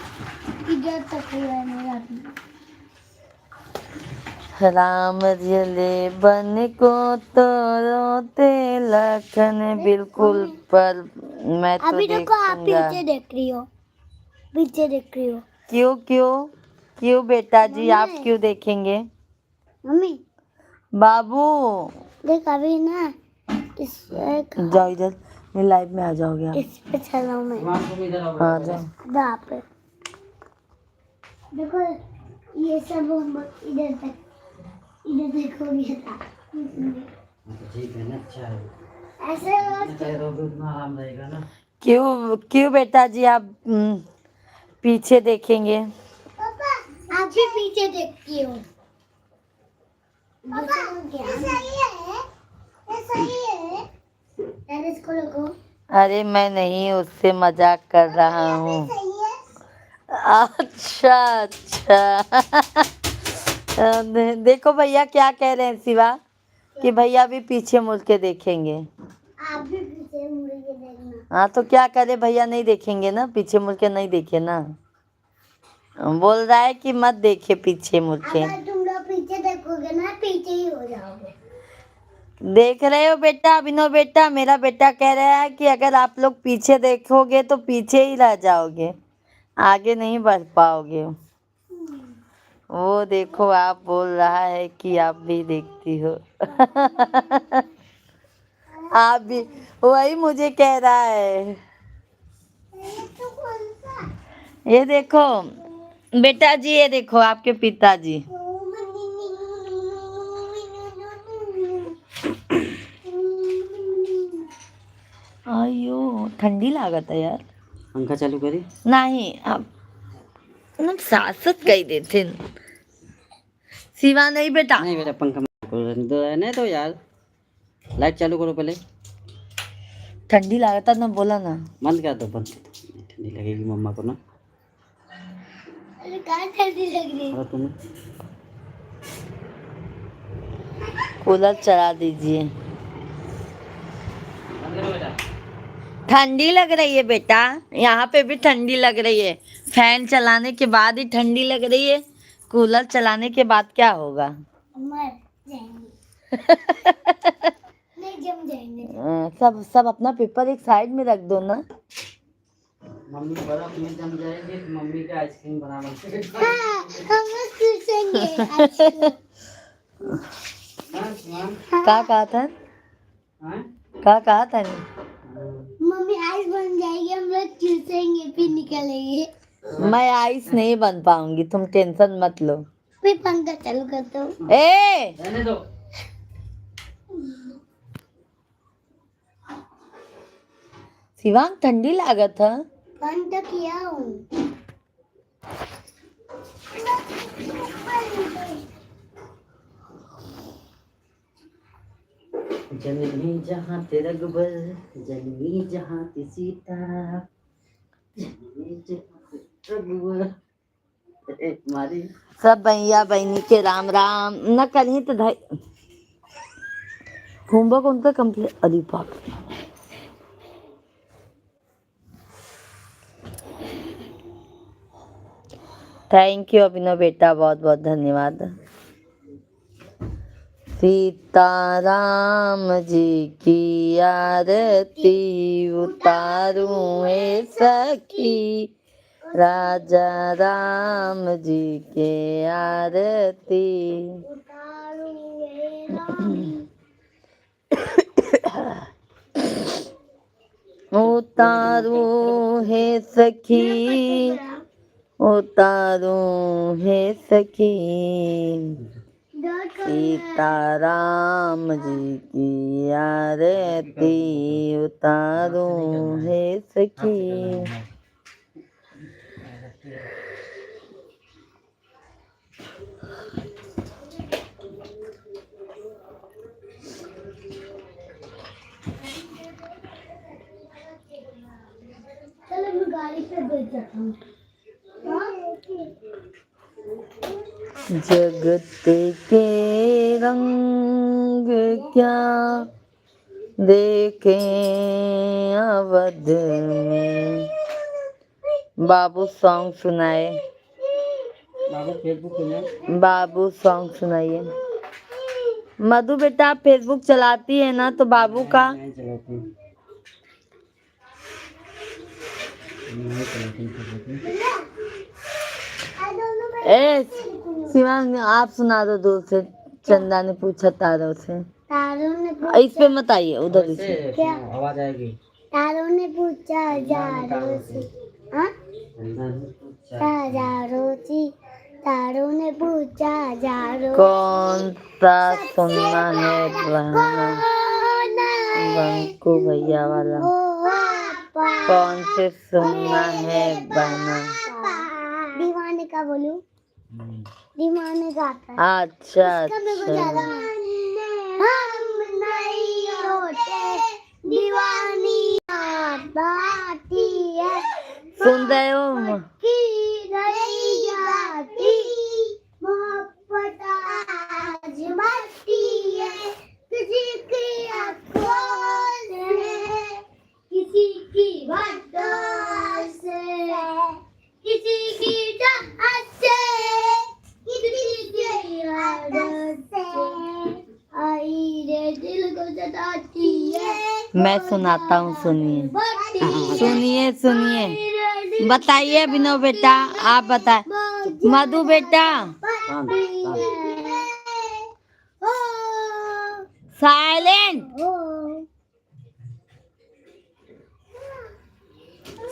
इधर तक ही है मेरा भी। राम जले बन को तो रोते लखन बिल्कुल पर मैं तो अभी देखो आप देखूंगा। पीछे देख रही हो, पीछे देख रही हो। क्यों क्यों क्यों बेटा जी आप मम्मी। क्यों देखेंगे? मम्मी बाबू देख अभी ना इस जाओ इधर, मेरी लाइफ में आ जाओगे आप। इस पे चलाऊं मैं। आ जाओ। वहाँ पे देखो ये सब हम इधर तक इधर देखो ये था। ठीक है ना, अच्छा है। ऐसे रहोगे उतना आराम रहेगा ना। क्यों क्यों बेटा जी आप पीछे देखेंगे? पापा आप भी पीछे देखती हो। पापा ये सही है, ये सही है। टेरेस को लगो। अरे मैं नहीं, उससे मजाक कर रहा हूँ। सही है। अच्छा अच्छा देखो भैया क्या कह रहे हैं शिवा, कि भैया भी पीछे मुड़ के देखेंगे। आप भी पीछे मुड़ के देखना। हाँ तो क्या करे, भैया नहीं देखेंगे ना, पीछे मुड़ के नहीं देखे ना। बोल रहा है कि मत देखे पीछे मुड़ के। अगर तुम लोग पीछे देखोगे ना पीछे ही हो जाओगे। देख रहे हो बेटा, अभिनव बेटा, मेरा बेटा कह रहा है कि अगर आप लोग पीछे देखोगे तो पीछे ही रह जाओगे, आगे नहीं बढ़ पाओगे। वो देखो आप बोल रहा है कि आप भी देखती हो आप भी, वही मुझे कह रहा है। ये तो कौन सा? ये देखो बेटा जी, ये देखो आपके पिताजी। अयो ठंडी लागत है यार। पंखा चालू करी? नहीं अब सासत कही देते शिवा। नहीं बेटा, नहीं बेटा, पंखा मत करो, रहने दो यार। लाइट चालू करो पहले। ठंडी लागत ना, बोला ना। बंद कर दो, बंद कर दो, ठंडी लगेगी मम्मा को ना। अरे कहाँ ठंडी लग रही है? और तुम्हें कूलर चला दीजिए। बंद करो बेटा। ठंडी लग रही है बेटा, यहाँ पे भी ठंडी लग रही है। फैन चलाने के बाद ही ठंडी लग रही है, कूलर चलाने के बाद क्या होगा? मर जाएंगे। नहीं जम जाएंगे। सब सब अपना पेपर एक साइड में रख दो ना। मम्मी बर्फ में जम जाएगी तो मम्मी के आइसक्रीम बना लेंगे। हाँ हम लोग चूसेंगे आइसक्रीम। क्या कहा था? हाँ? क्या कहा था? मम्मी आइस बन जाएगी, हम लोग चूसेंगे फिर निकलेंगे। मैं आइस नहीं बन पाऊंगी, तुम टेंशन मत लो। फिर पंखा चालू कर दो। ए रहने दो। शिवांग ठंडी लागत है। बंद तो किया हूँ। जननी जहाँ तेरा रघुबर, जननी जहाँ ते सीता, जननी जहाँ ते रघुबर। मारी सब भैया बहनी के राम राम न कहीं तो धाई होमवर्क उनका कंप्लीट। अरे बाप रे। थैंक यू अभिनव बेटा, बहुत बहुत धन्यवाद। सीताराम जी की आरती उतारूं हे सखी, राजा राम जी के आरती। उतारूं हे सखी, उतारूं हे सखी, सीताराम जी की आरती उतारूं हे सखी। चलो मैं गाड़ी पे बैठ जाता हूँ। जगत के रंग क्या देखे अवध में। बाबू सॉन्ग सुनाए। बाबू फेसबुक पे बाबू सॉन्ग सुनाइए। मधु बेटा आप फेसबुक चलाती है ना, तो बाबू का नहीं चलाती, नहीं चलाती फेसबुक। ए शिवांग आप सुना दो दूर से। चंदा ने पूछा तारों से। तारों ने इस पे मत आइए, उधर वैसे से। क्या? आवाज आएगी। तारों ने पूछा हजारों से, हाँ? हजारों से तारों ने पूछा हजारों कौन सा सुनना है बहना, बंकू भैया वाला। कौन से सुनना है बहना। दीवाने का बोलूं? दीवाने का आता है। अच्छा इसका मेरे को ज्यादा अच्छा। हम नहीं होते दीवानी बाती है, सुन रहे हो? की नहीं जाती मोहब्बत आजमाती है, किसी की आंखों से, किसी की बातों से, किसी की चाहत से, किसी की यादों से, आई रे दिल को सताती है। मैं सुनाता हूँ, सुनिए सुनिए सुनिए। बताइए विनोद बेटा, आप बताए। मधु बेटा साइलेंट।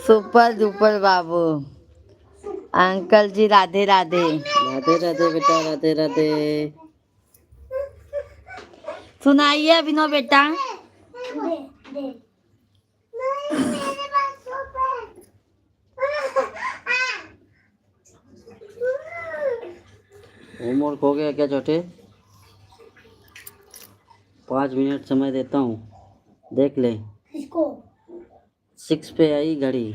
सुपर डुपर बाबू। अंकल जी राधे राधे। राधे राधे बेटा, राधे राधे। सुनाइए विनोद बेटा। होमवर्क हो गया क्या छोटे? 5 मिनट समय देता हूँ, देख ले। 6 पे आई घड़ी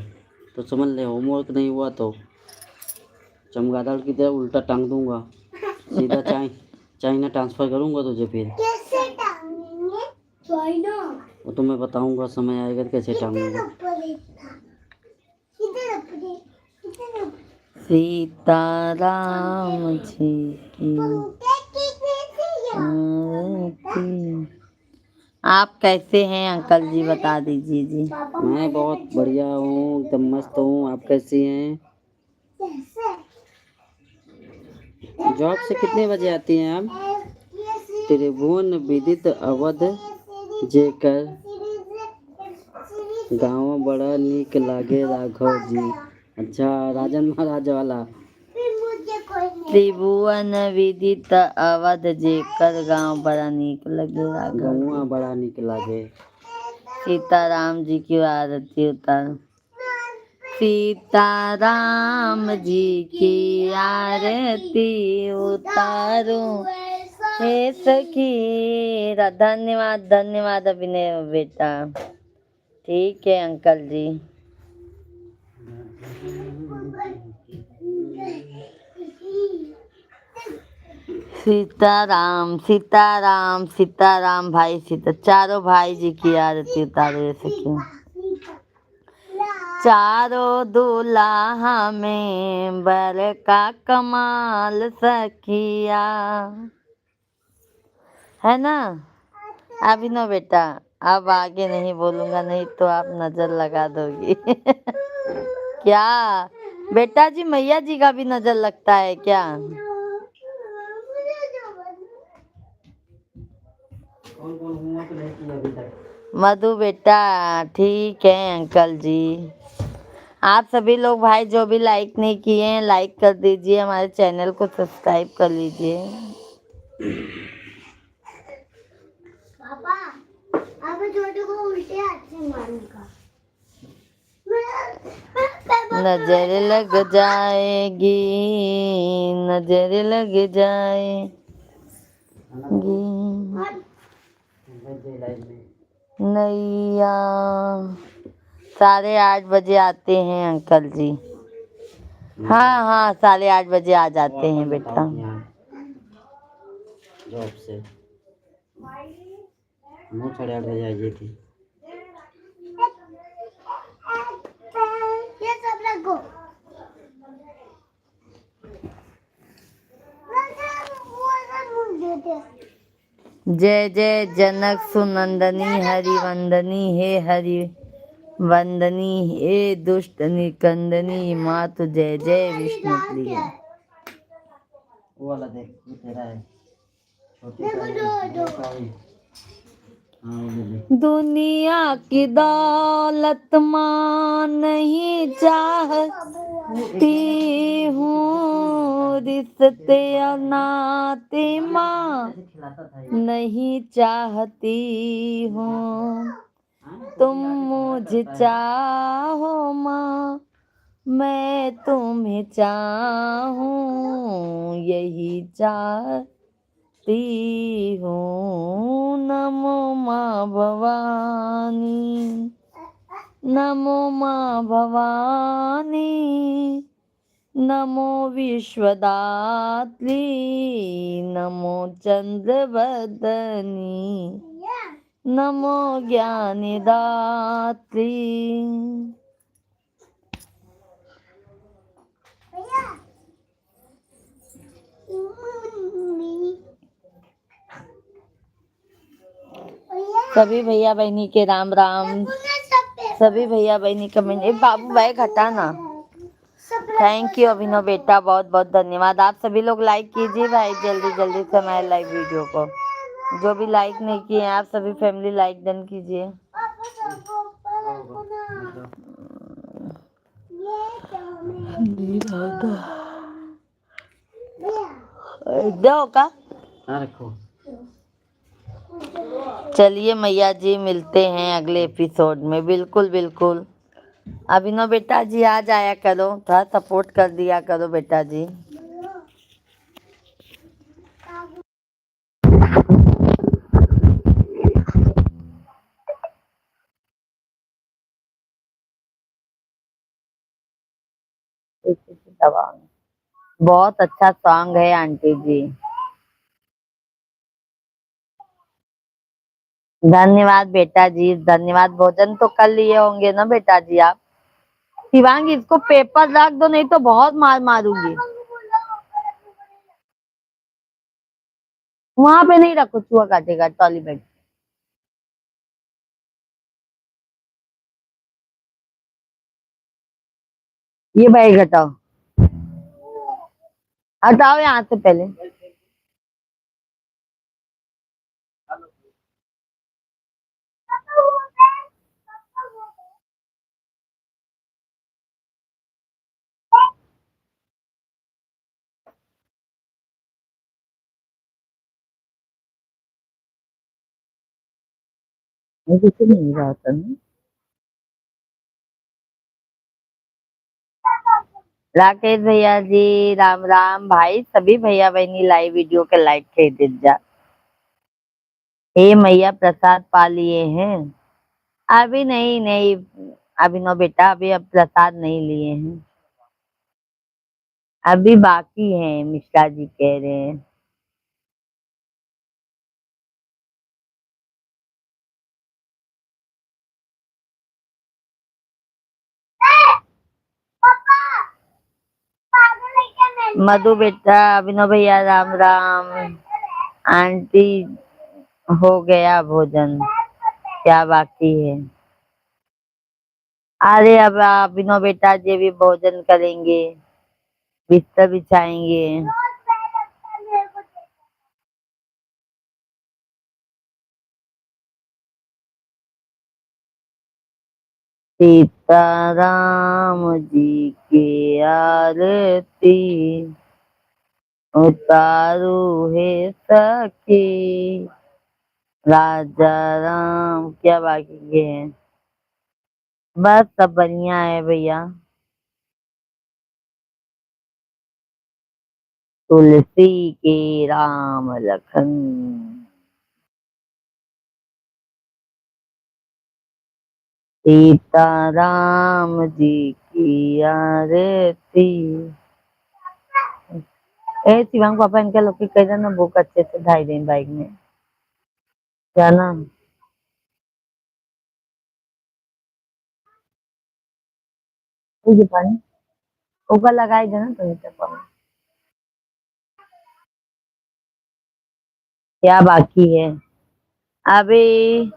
तो समझ ले होमवर्क नहीं हुआ तो चमगादड़ की तरह उल्टा टांग दूंगा, सीधा चाइना ट्रांसफर करूंगा तुझे। फिर कैसे टांगेंगे? चाइना वो तो मैं बताऊंगा, समय आएगा तो कैसे टांगूंगा। सीताराम जी की आरती। आप कैसे हैं अंकल जी, बता दीजिए जी। मैं बहुत बढ़िया हूँ, एकदम मस्त हूँ। आप कैसी हैं? जॉब से कितने बजे आती हैं आप? त्रिभुवन विदित अवध जेकर गाँव बड़ा नीक लागे राघव जी। अच्छा, राजन महाराज वाला। त्रिभुवन विदित अवध जेकर गांव बड़ा नीक लगे राघव। गौआ बड़ा नीक लागे। सीताराम जी की आरती उतारो। सीताराम जी की आरती उतारो हे सखी। धन्यवाद धन्यवाद अभिनय बेटा। ठीक है अंकल जी। सीताराम सीताराम सीताराम भाई सीता। चारों भाई जी की आरती उतारो ये सखी। चारों दूल्हा में बर का कमाल सखिया, है ना। अभिनव बेटा अब आगे नहीं बोलूंगा, नहीं तो आप नजर लगा दोगी। क्या बेटा जी, मैया जी का भी नजर लगता है क्या? कौन कौन होमवर्क नहीं किया अभी तक? मधु बेटा ठीक है अंकल जी। आप सभी लोग भाई जो भी लाइक नहीं किए हैं लाइक कर दीजिए, हमारे चैनल को सब्सक्राइब कर लीजिए। पापा अब छोटू को उल्टे हाथ से मारने का। नजर लग जाएगी, नजर लग जाएगी। नैया 8:30 बजे आते हैं अंकल जी। हाँ हाँ 8:30 बजे आ जाते हैं बेटा। जॉब से 9 साढ़े 8 बजे आई थी। ये सब रखो। जय जय जनक सुनंदनी हरिवंदनी हे हरि वंदनी हे दुष्ट निकंदनी मातु जय जय विष्णु प्रिय। वो वाला देख, ये तेरा है, छोटी का है, हाँ वो भी देख। दुनिया की दौलत माँ नहीं चाहती हूँ, रिश्ते और नाते माँ नहीं चाहती हूँ। तुम मुझे चाहो माँ, मैं तुम्हें चाहूँ, यही चाहती हूँ। नमो माँ भवानी, नमो माँ भवानी, नमो विश्वदात्री, नमो चंद्रवदनी, नमो ज्ञानदात्री। सभी भैया बहनी के राम राम, सभी भैया बहनी कमेंट। ए बाबू बैग हटा ना। थैंक यू अभिनव बेटा, बहुत बहुत धन्यवाद। आप सभी लोग लाइक कीजिए भाई जल्दी जल्दी से हमारे लाइव वीडियो को। जो भी लाइक नहीं किए हैं आप सभी फैमिली लाइक डन कीजिए। दो का हाँ रखो। चलिए मैया जी मिलते हैं अगले एपिसोड में। बिल्कुल बिल्कुल अभिनव बेटा जी आ जाया करो, थोड़ा सपोर्ट कर दिया करो बेटा जी। बहुत अच्छा सॉन्ग है आंटी जी, धन्यवाद बेटा जी धन्यवाद। भोजन तो कर लिए होंगे ना बेटा जी आप। शिवांगी इसको पेपर रख दो नहीं तो बहुत मार मारूंगी। वहां पे नहीं रखो, चूहा काटेगा ट्रॉली बैग। ये बैग हटाओ, हटाओ यहाँ से पहले। मुझे तो नहीं रहा था ना। राकेश भैया जी राम राम भाई, सभी भैया बहनी लाइव वीडियो के लाइक कर दीजिए। हे मैया प्रसाद पा लिए हैं? अभी नहीं नहीं अभिनव बेटा, अभी अब प्रसाद नहीं लिए हैं, अभी बाकी हैं, मिश्रा जी कह रहे हैं। मधु बेटा अभिनव भैया राम राम। आंटी हो गया भोजन, क्या बाकी है? अरे अब अभिनव बेटा जी भी भोजन करेंगे, बिस्तर बिछाएंगे। सीताराम जी की आरती उतारू है सखी, राजा राम। क्या बाकी है? बस सब बढ़िया है भैया। तुलसी के राम लखन, सीताराम जी की आरती। ए शिवांग पापा इनके लोग की कह ना बुक अच्छे से ढाई दिन बाइक में जाना। ये पानी ऊपर लगाई देना तो नीचे पानी। क्या बाकी है? अभी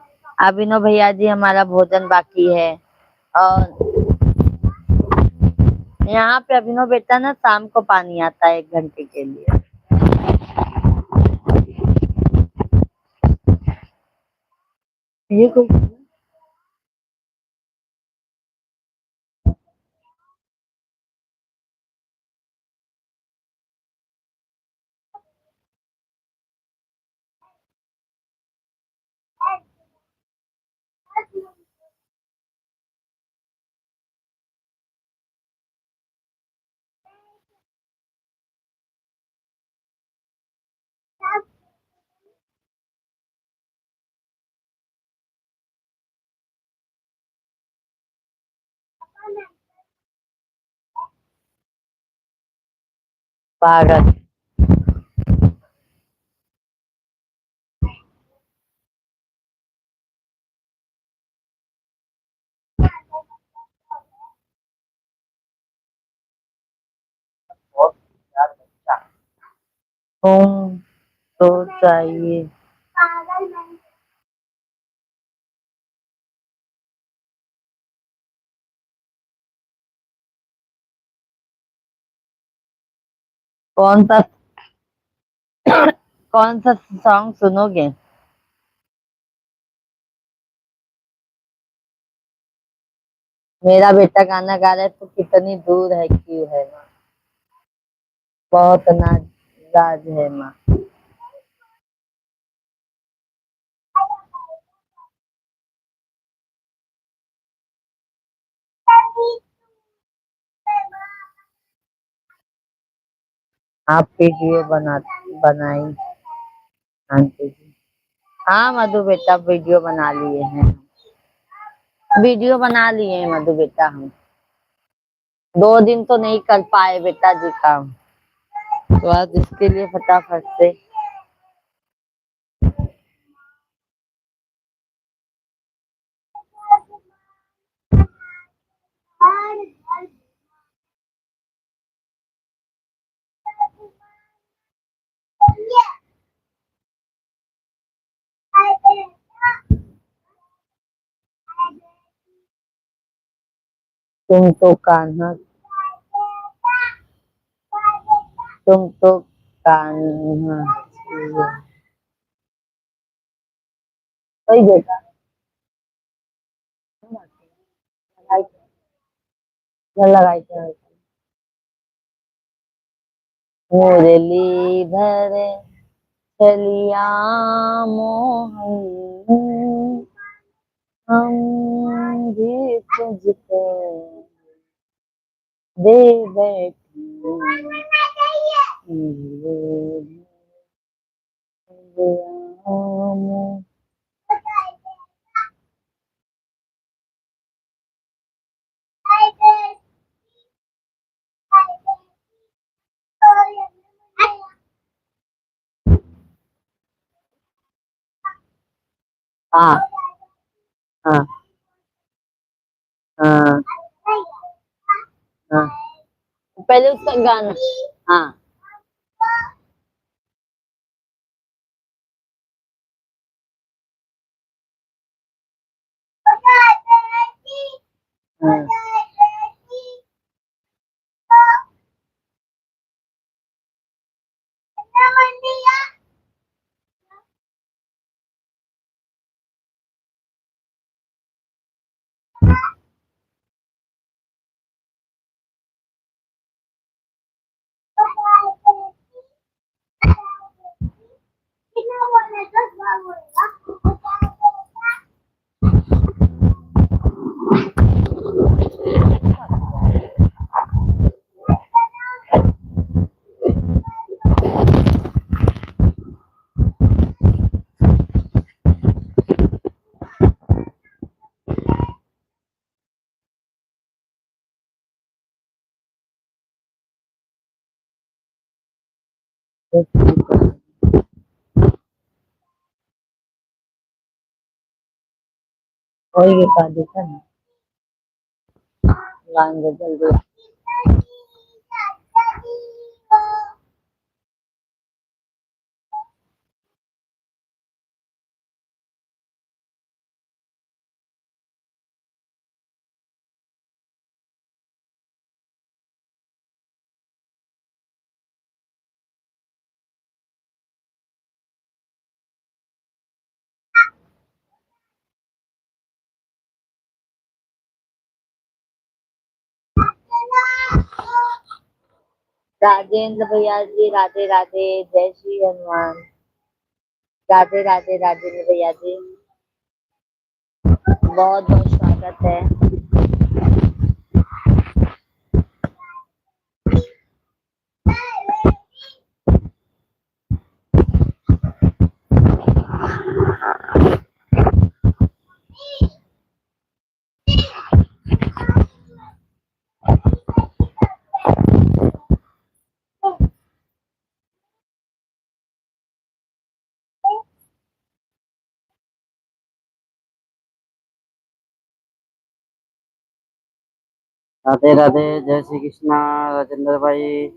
अभिनव भैया जी हमारा भोजन बाकी है। और यहाँ पे अभिनव बेटा ना शाम को पानी आता है 1 घंटे के लिए। ये कोई पागल। तुम तो चाहिए। कौन सा कौन सा सॉन्ग सुनोगे? मेरा बेटा गाना गा रहा है तो कितनी दूर है क्यों है माँ, बहुत नाराज है माँ। आप वीडियो बनाई आंटी जी? हाँ मधु बेटा वीडियो बना लिए हैं। वीडियो बना लिए हैं मधु बेटा हम। 2 दिन तो नहीं कर पाए बेटा जी काम, तो आज इसके लिए फटाफट से। तुम तो कान्हा तुम तो कान्हा वही बेटा लगाई थे मुरली धरे चलिया मोहन, हम भी तुझको दे बैठी हाँ हाँ हाँ हाँ। पहले उसका गाना। हाँ हाँ। और ये का देखा ना गाना जल्दी। राजेंद्र भैया जी राधे राधे, जय श्री हनुमान। राधे राधे राजेंद्र भैया जी, बहुत बहुत स्वागत है। राधे राधे, जय श्री कृष्णा राजेंद्र भाई।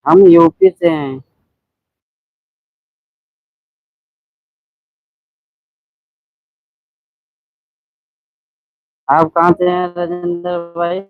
हम यूपी से हैं। आप कहाँ से हैं राजेंद्र भाई?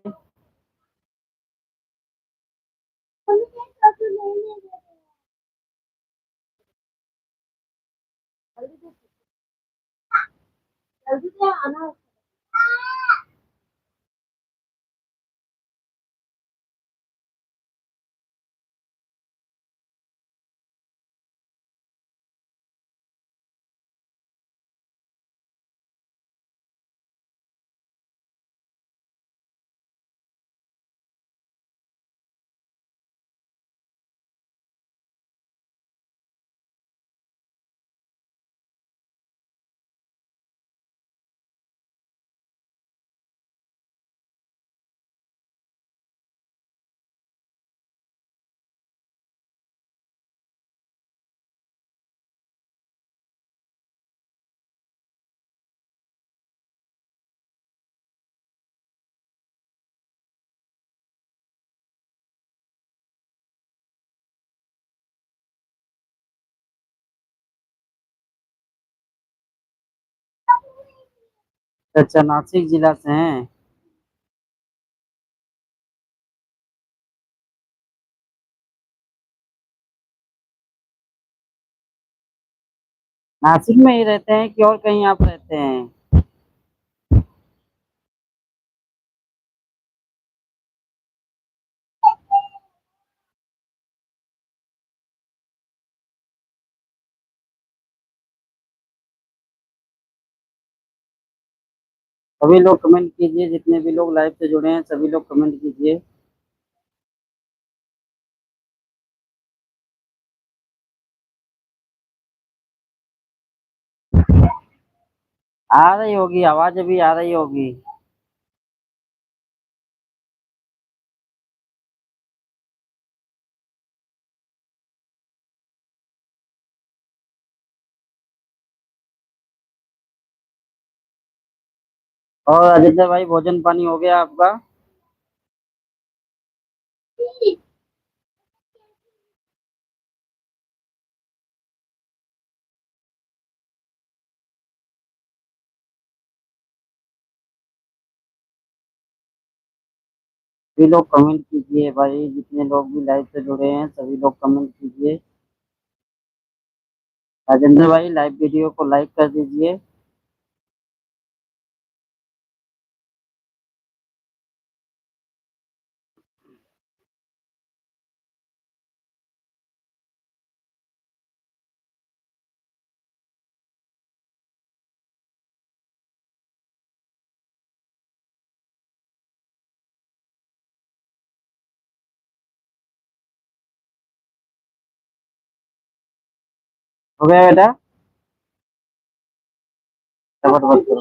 अच्छा, नासिक जिला से हैं। नासिक में ही रहते हैं कि और कहीं आप रहते हैं? सभी लोग कमेंट कीजिए, जितने भी लोग लाइव से जुड़े हैं सभी लोग कमेंट कीजिए। आ रही होगी आवाज, अभी आ रही होगी। और राजेंद्र भाई भोजन पानी हो गया आपका? सभी लोग कमेंट कीजिए भाई, जितने लोग भी लाइव से जुड़े हैं सभी लोग कमेंट कीजिए। राजेंद्र भाई लाइव वीडियो को लाइक कर दीजिए। हो गया बेटा? फटाफट करो।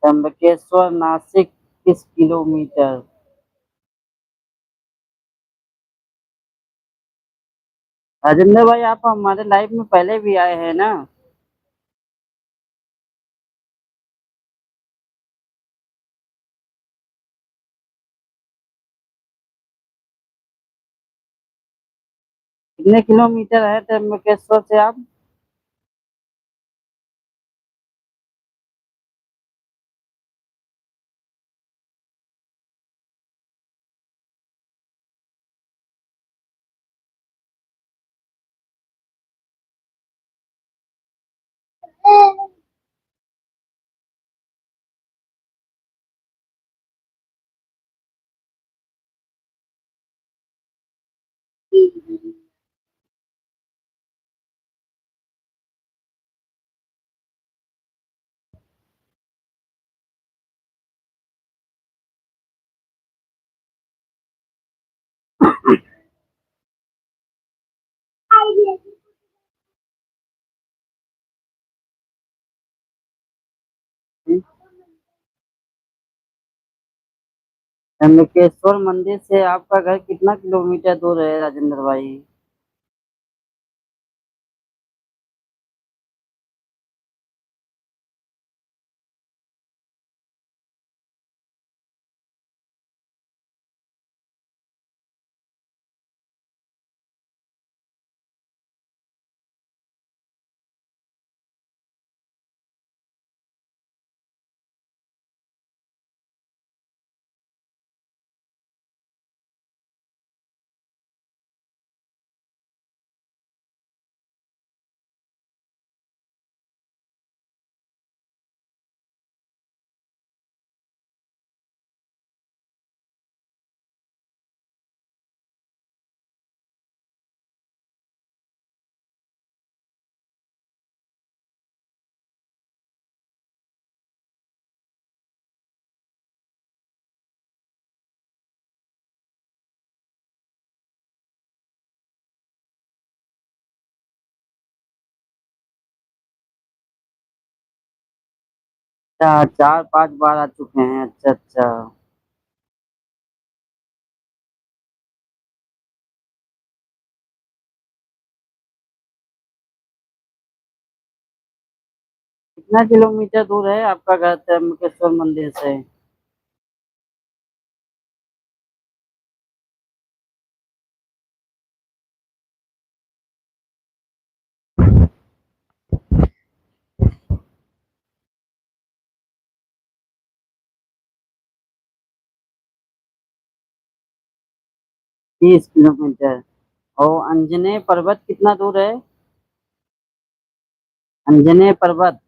त्र्यंबकेश्वर नासिक किस किलोमीटर? राजेंद्र भाई आप हमारे लाइव में पहले भी आए हैं ना? कितने किलोमीटर है त्र्यंबकेश्वर से आप? त्र्यंबकेश्वर मंदिर से आपका घर कितना किलोमीटर दूर है राजेंद्र भाई? अच्छा, 4-5 बार आ चुके हैं, अच्छा अच्छा। कितना किलोमीटर दूर है आपका घर त्र्यंबकेश्वर मंदिर से? हाँ, 30 किलोमीटर। और अंजनेय पर्वत कितना दूर है? अंजनेय पर्वत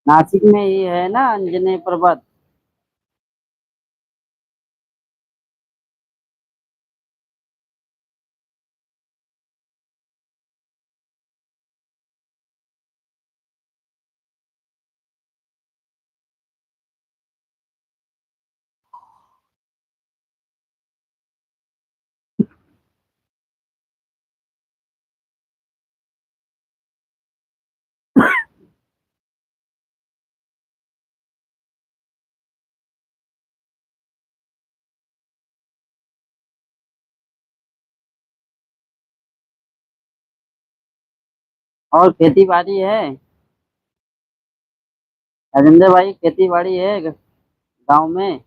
नासिक में ही है ना अंजनेय पर्वत? और खेती बाड़ी है राजेंद्र भाई, खेती बाड़ी है गांव में?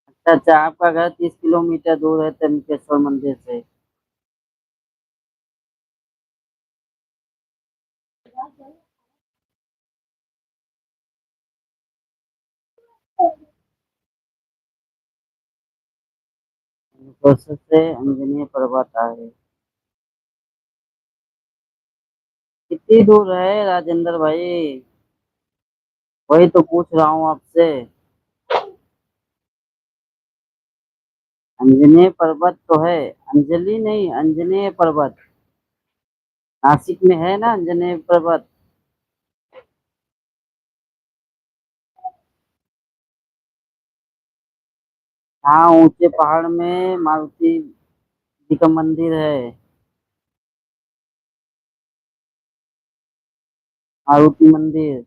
अच्छा अच्छा, आपका घर 30 किलोमीटर दूर है त्र्यंबकेश्वर मंदिर से। त्र्यंबकेश्वर से अंजनी पर्वत आए। कितनी दूर है राजेंद्र भाई? वही तो पूछ रहा हूँ आपसे। अंजनेय पर्वत तो है, अंजलि नहीं, अंजनेय पर्वत। नासिक में है ना अंजनेय पर्वत। हाँ, ऊंचे पहाड़ में मारुति जी का मंदिर है। मारुति मंदिर।